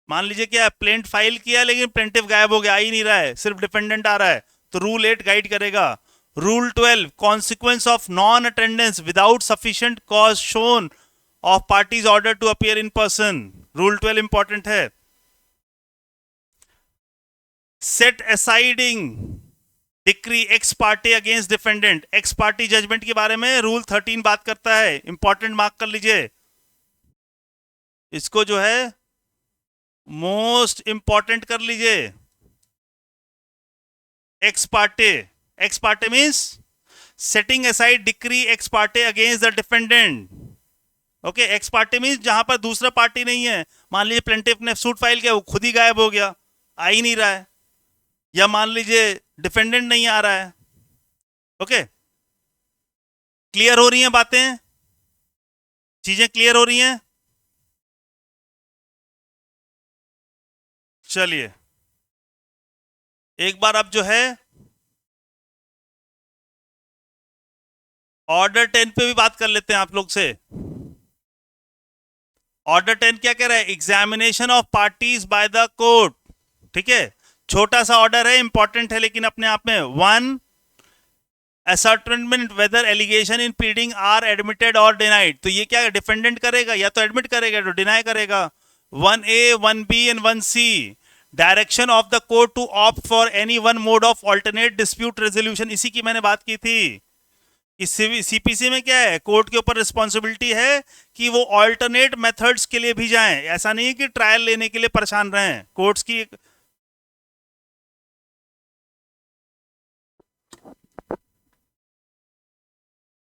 मान लीजिए क्या प्लेंट फाइल किया लेकिन प्लेंटिफ गायब हो गया, आ ही नहीं रहा है, सिर्फ डिफेंडेंट आ रहा है, तो रूल 8 गाइड करेगा। Rule 12 consequence of non attendance without sufficient cause shown of parties order to appear in person. Rule 12 important है। Set asiding decree ex parte against defendant, ex party judgment के बारे में रूल 13 बात करता है, इंपॉर्टेंट मार्क कर लीजिए इसको, जो है मोस्ट इंपॉर्टेंट कर लीजिए। X Partey, x Partey means setting aside decree x Partey against the defendant, okay. X party means जहां पर दूसरा पार्टी नहीं है, मान लीजिए प्लेंटिफ ने सूट फाइल किया, वो खुद ही गायब हो गया, आ ही नहीं रहा है, या मान लीजिए डिफेंडेंट नहीं आ रहा है, ओके। क्लियर हो रही हैं बातें? चीजें क्लियर हो रही हैं? चलिए एक बार अब जो है ऑर्डर 10 पे भी बात कर लेते हैं आप लोग से। ऑर्डर 10 क्या कह रहा है? Examination of parties bye the court, ठीक है। छोटा सा ऑर्डर है, इंपॉर्टेंट है लेकिन अपने आप में। 1 ascertainment whether allegation in pleading are admitted or denied। तो ये क्या डिफेंडेंट करेगा? या तो एडमिट करेगा तो डिनाई करेगा। 1A 1B and 1C direction of the court to opt for any one mode of alternate dispute resolution, इसी की मैंने बात की थी। इस सीपीसी में क्या है? कोर्ट के ऊपर रिस्पॉन्सिबिलिटी है कि वो ऑल्टरनेट मेथड्स के लिए भी जाएं, ऐसा नहीं है कि ट्रायल लेने के लिए परेशान रहें। कोर्ट्स की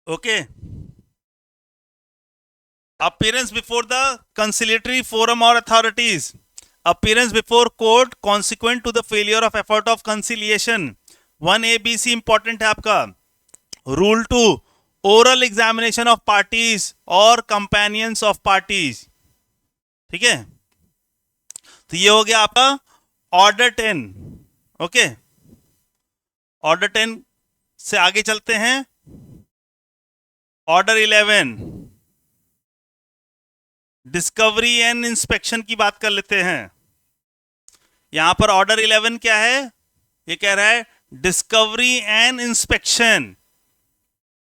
okay. Appearance before the conciliatory forum और authorities, appearance before court consequent to the failure of effort of conciliation. 1ABC important है आपका। Rule 2 oral examination of parties और कंपेनियंस ऑफ पार्टीज, ठीक है। तो ये हो गया आपका ऑर्डर 10, ओके। ऑर्डर 10 से आगे चलते हैं। ऑर्डर 11 डिस्कवरी एंड इंस्पेक्शन की बात कर लेते हैं। यहां पर ऑर्डर 11 क्या है? ये कह रहा है डिस्कवरी एंड इंस्पेक्शन,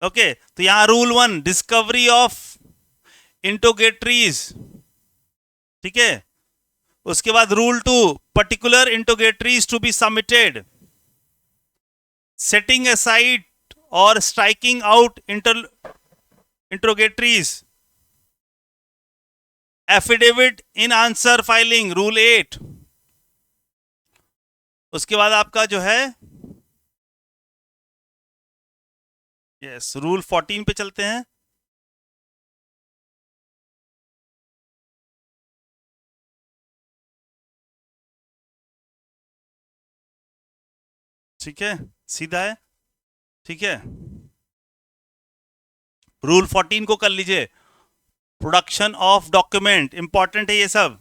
ओके। तो यहां रूल 1 डिस्कवरी ऑफ इंटोगेटरीज, ठीक है। उसके बाद rule 2, particular interrogatories to be submitted, setting aside और striking out interrogatories, affidavit in answer filing, rule 8। उसके बाद आपका जो है यस रूल 14 पे चलते हैं। ठीक है, सीधा है। ठीक है, रूल 14 को कर लीजिए। प्रोडक्शन ऑफ डॉक्यूमेंट, इंपॉर्टेंट है ये सब।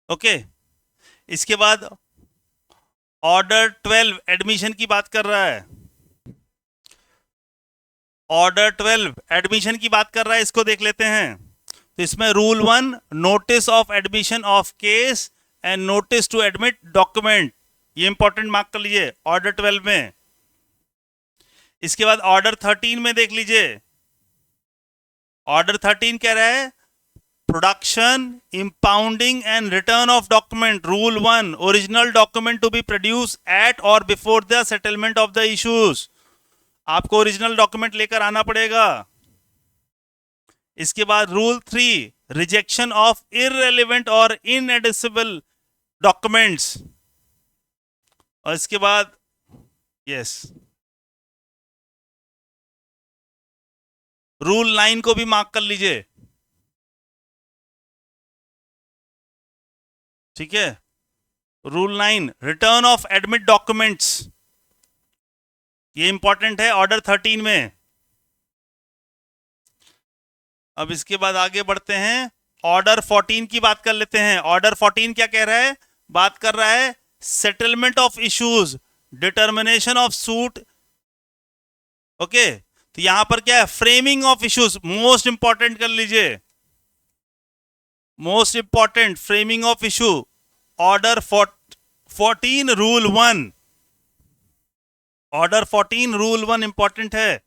ओके, इसके बाद ऑर्डर 12 एडमिशन की बात कर रहा है। ऑर्डर 12 एडमिशन की बात कर रहा है, इसको देख लेते हैं। तो इसमें rule 1, notice of admission of case and notice to admit document, ये इंपॉर्टेंट मार्क कर लीजिए ऑर्डर 12 में। इसके बाद ऑर्डर 13 में देख लीजिए। ऑर्डर 13 कह रहा है production, impounding and return of document, rule 1, original document to be produced at or before the settlement of the issues, आपको ओरिजिनल डॉक्यूमेंट लेकर आना पड़ेगा। इसके बाद रूल 3, रिजेक्शन ऑफ इररेलेवेंट और इनएडिसिबल डॉक्यूमेंट्स। और इसके बाद यस रूल 9 को भी मार्क कर लीजिए। ठीक है, rule 9, return of admit documents, ये इंपॉर्टेंट है ऑर्डर 13 में। अब इसके बाद आगे बढ़ते हैं, ऑर्डर 14 की बात कर लेते हैं। ऑर्डर 14 क्या कह रहा है? बात कर रहा है settlement of issues, determination of suit. Okay, तो यहां पर क्या है? Framing of issues, most important कर लीजिए, most important framing of issue, order 14 rule 1, order 14 rule 1 important है।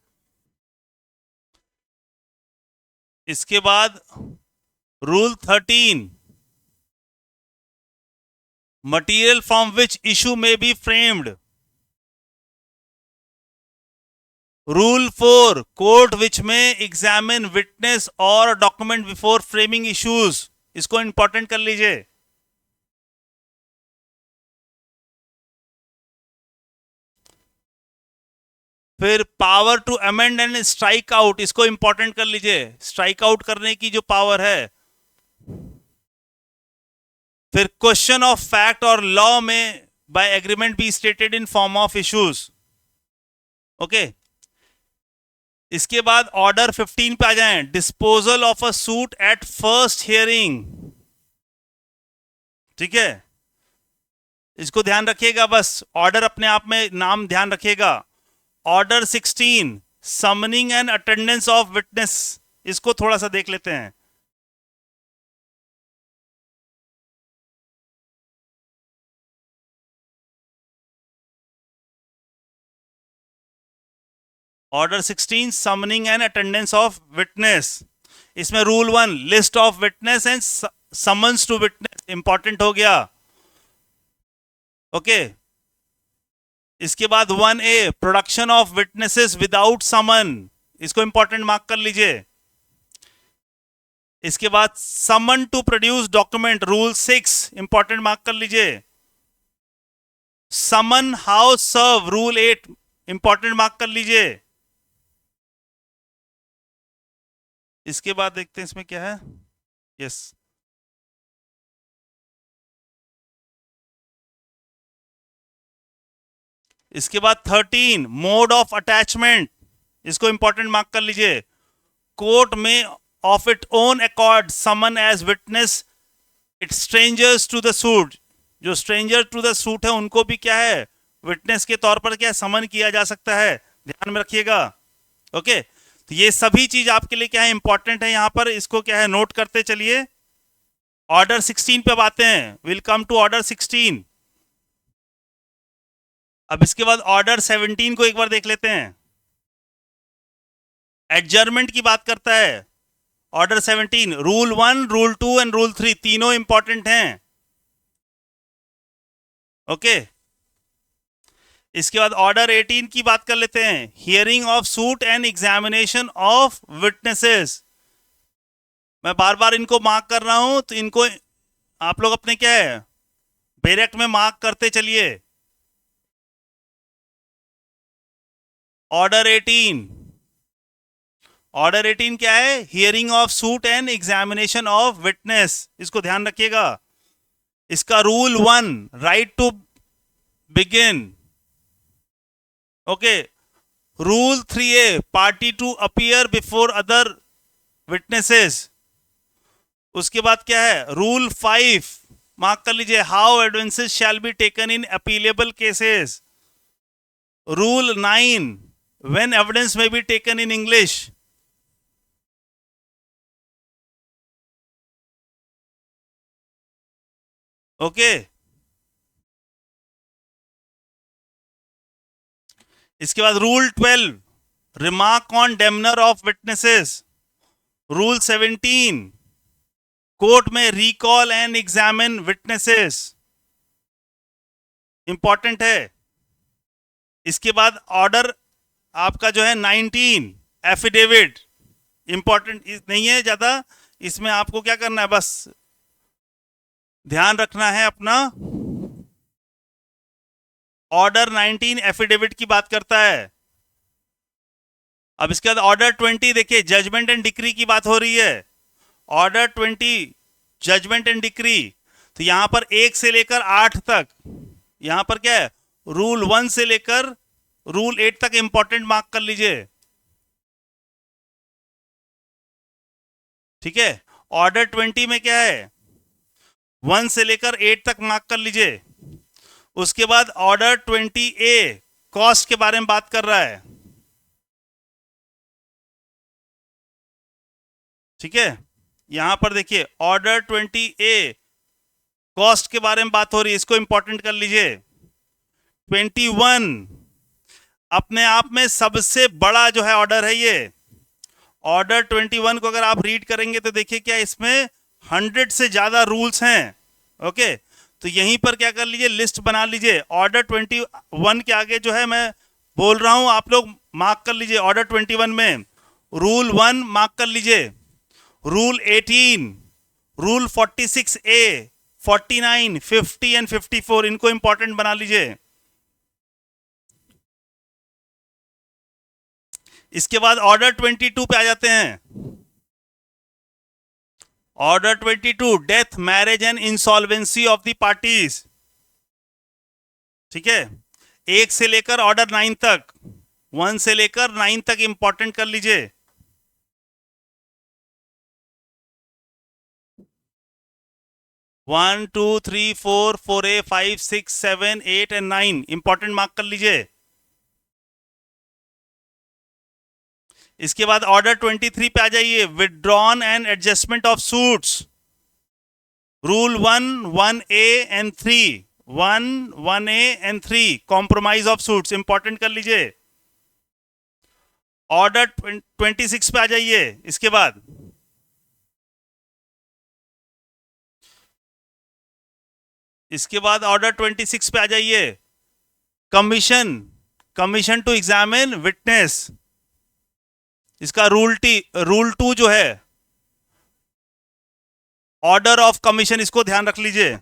इसके बाद rule 13, material from which issue में बी फ्रेम्ड। रूल 4, कोर्ट विच में एग्जामिन विटनेस और डॉक्यूमेंट बिफोर फ्रेमिंग इश्यूज, इसको इंपॉर्टेंट कर लीजिए। फिर power to amend and strike out, इसको इंपॉर्टेंट कर लीजिए, स्ट्राइक आउट करने की जो पावर है। फिर क्वेश्चन ऑफ फैक्ट और लॉ में by agreement be stated in form of issues. Okay, इसके बाद ऑर्डर 15 पे आ जाएं, disposal of a suit at first hearing. ठीक है, इसको ध्यान रखिएगा, बस ऑर्डर अपने आप में नाम ध्यान रखिएगा। Order 16, summoning and attendance of witness, इसको थोड़ा सा देख लेते हैं। Order 16, summoning and attendance of witness. इसमें rule 1, list of witness and summons to witness, important हो गया। ओके, इसके बाद 1A, production of witnesses without summon, इसको इंपॉर्टेंट मार्क कर लीजिए। इसके बाद summon to produce document, rule 6, important mark कर लीजिए। Summon how serve, rule 8, important mark कर लीजिए। इसके बाद देखते हैं इसमें क्या है। यस, इसके बाद 13, मोड ऑफ अटैचमेंट, इसको इंपॉर्टेंट मार्क कर लीजिए। कोर्ट में of it own accord summon as witness it strangers to the suit, जो स्ट्रेंजर टू द सूट है उनको भी क्या है? विटनेस के तौर पर क्या समन किया जा सकता है, ध्यान में रखिएगा। ओके, तो ये सभी चीज आपके लिए क्या है? इंपॉर्टेंट है, यहां पर इसको क्या है? नोट करते चलिए। ऑर्डर 16 पे आते हैं, विल कम टू ऑर्डर 16। अब इसके बाद ऑर्डर 17 को एक बार देख लेते हैं। एडजर्नमेंट की बात करता है, order 17, rule 1, rule 2 and rule 3 तीनों इंपॉर्टेंट हैं। ओके, इसके बाद ऑर्डर 18 की बात कर लेते हैं, hearing of suit and examination of witnesses. मैं बार बार इनको मार्क कर रहा हूं, तो इनको आप लोग अपने क्या है बैरेक्ट में मार्क करते चलिए। ऑर्डर 18, ऑर्डर 18 क्या है, hearing of suit and examination of witness, इसको ध्यान रखिएगा। इसका rule 1, right to begin. Okay, rule 3A, party to appear before other witnesses. उसके बाद क्या है, रूल 5, मार्क कर लीजिए, how evidences shall be taken in appealable cases. Rule 9, when evidence may be taken in English. Okay, इसके बाद rule 12, remark on demeanour of witnesses. Rule 17, court में recall and examine witnesses, important है। इसके बाद order आपका जो है 19, affidavit, important नहीं है ज्यादा, इसमें आपको क्या करना है, बस ध्यान रखना है अपना। ऑर्डर 19 एफिडेविट की बात करता है। अब इसके बाद ऑर्डर 20 देखिए, जजमेंट एंड डिक्री की बात हो रही है। ऑर्डर 20, जजमेंट एंड डिक्री, तो यहां पर 1 से लेकर 8 तक, यहां पर क्या है, रूल 1 से लेकर रूल 8 तक इंपॉर्टेंट मार्क कर लीजिए। ठीक है, ऑर्डर 20 में क्या है, 1 से लेकर 8 तक मार्क कर लीजिए। उसके बाद ऑर्डर 20A, कॉस्ट के बारे में बात कर रहा है। ठीक है, यहां पर देखिए ऑर्डर 20A, कॉस्ट के बारे में बात हो रही है, इसको इंपॉर्टेंट कर लीजिए। 21 अपने आप में सबसे बड़ा जो है ऑर्डर है ये। ऑर्डर 21 को अगर आप रीड करेंगे तो देखिए क्या इसमें 100 से ज्यादा रूल्स हैं। ओके, तो यहीं पर क्या कर लीजिए, लिस्ट बना लीजिए। ऑर्डर 21 के आगे जो है मैं बोल रहा हूं, आप लोग मार्क कर लीजिए। ऑर्डर 21 में रूल 1 मार्क कर लीजिए, रूल 18, रूल 46A, 49, 50 एंड 54, इनको इंपॉर्टेंट बना लीजिए। इसके बाद ऑर्डर 22 पे आ जाते हैं। Order 22, death, marriage and insolvency of the parties. ठीक है, 1 से लेकर ऑर्डर 9 तक, 1 से लेकर 9 तक इंपॉर्टेंट कर लीजिए। One two three four, 4A, 5, 6, 7, 8 and 9 important mark कर लीजिए। इसके बाद ऑर्डर 23 पे आ जाइए, withdrawn and adjustment of suits. Rule 1, 1A and 3, 1, 1A and 3, compromise of suits, important कर लीजिए। ऑर्डर 26 पे आ जाइए। इसके बाद ऑर्डर 26 पे आ जाइए, commission, commission to examine witness. इसका रूल 2 जो है, ऑर्डर ऑफ कमीशन, इसको ध्यान रख लीजिए।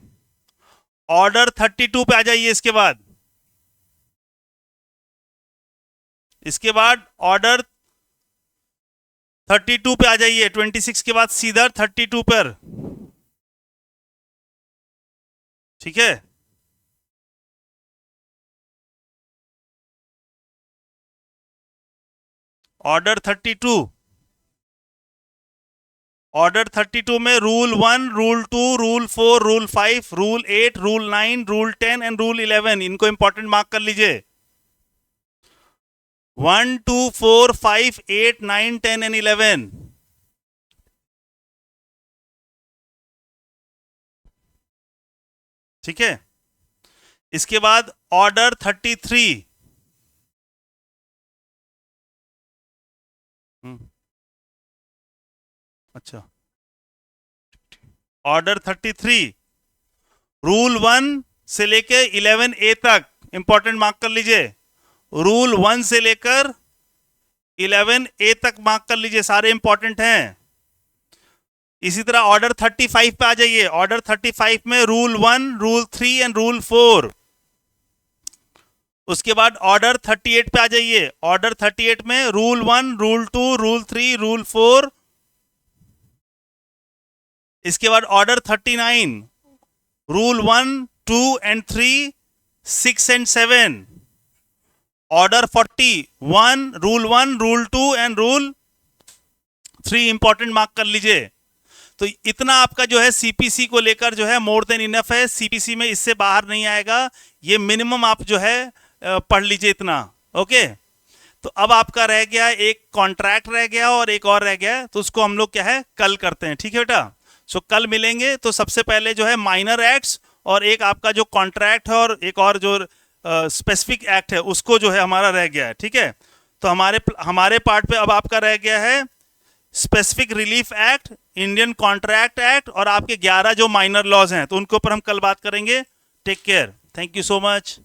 ऑर्डर 32 पे आ जाइए। इसके बाद ऑर्डर 32 पे आ जाइए, 26 के बाद सीधा 32 पर। ठीक है, ऑर्डर 32, ऑर्डर 32 में rule 1, rule 2, rule 4, rule 5, rule 8, rule 9, rule 10 and rule 11, इनको इंपॉर्टेंट मार्क कर लीजिए। 1, 2, 4, 5, 8, 9, 10 एंड 11। ठीक है, इसके बाद ऑर्डर 33, अच्छा, ऑर्डर 33, रूल 1 से लेके 11A तक इंपॉर्टेंट मार्क कर लीजिए। रूल 1 से लेकर 11A तक मार्क कर लीजिए, सारे इंपॉर्टेंट हैं। इसी तरह ऑर्डर 35 पे आ जाइए। ऑर्डर 35 में रूल 1, रूल 3 एंड रूल 4। उसके बाद ऑर्डर 38 पे आ जाइए। ऑर्डर 38 में रूल 1, रूल 2, रूल 3, रूल 4। इसके बाद order 39, rule 1, 2 and 3, 6 and 7। Order 40, 1, rule 1, rule 2 and rule 3 important mark कर लीजिए। तो इतना आपका जो है सीपीसी को लेकर जो है मोर देन इनफ है। सीपीसी में इससे बाहर नहीं आएगा, ये मिनिमम आप जो है पढ़ लीजिए इतना। ओके, तो अब आपका रह गया एक कॉन्ट्रैक्ट रह गया और एक और रह गया, तो उसको हम लोग क्या है कल करते हैं। ठीक है बेटा, सो कल मिलेंगे। तो सबसे पहले जो है माइनर एक्ट्स और एक आपका जो कॉन्ट्रैक्ट है और एक और जो स्पेसिफिक एक्ट है उसको जो है हमारा रह गया है। ठीक है, तो हमारे पार्ट पे अब आपका रह गया है specific relief act, Indian contract act और आपके 11 जो माइनर लॉज हैं, तो उनके ऊपर हम कल बात करेंगे। Take care, thank you so much.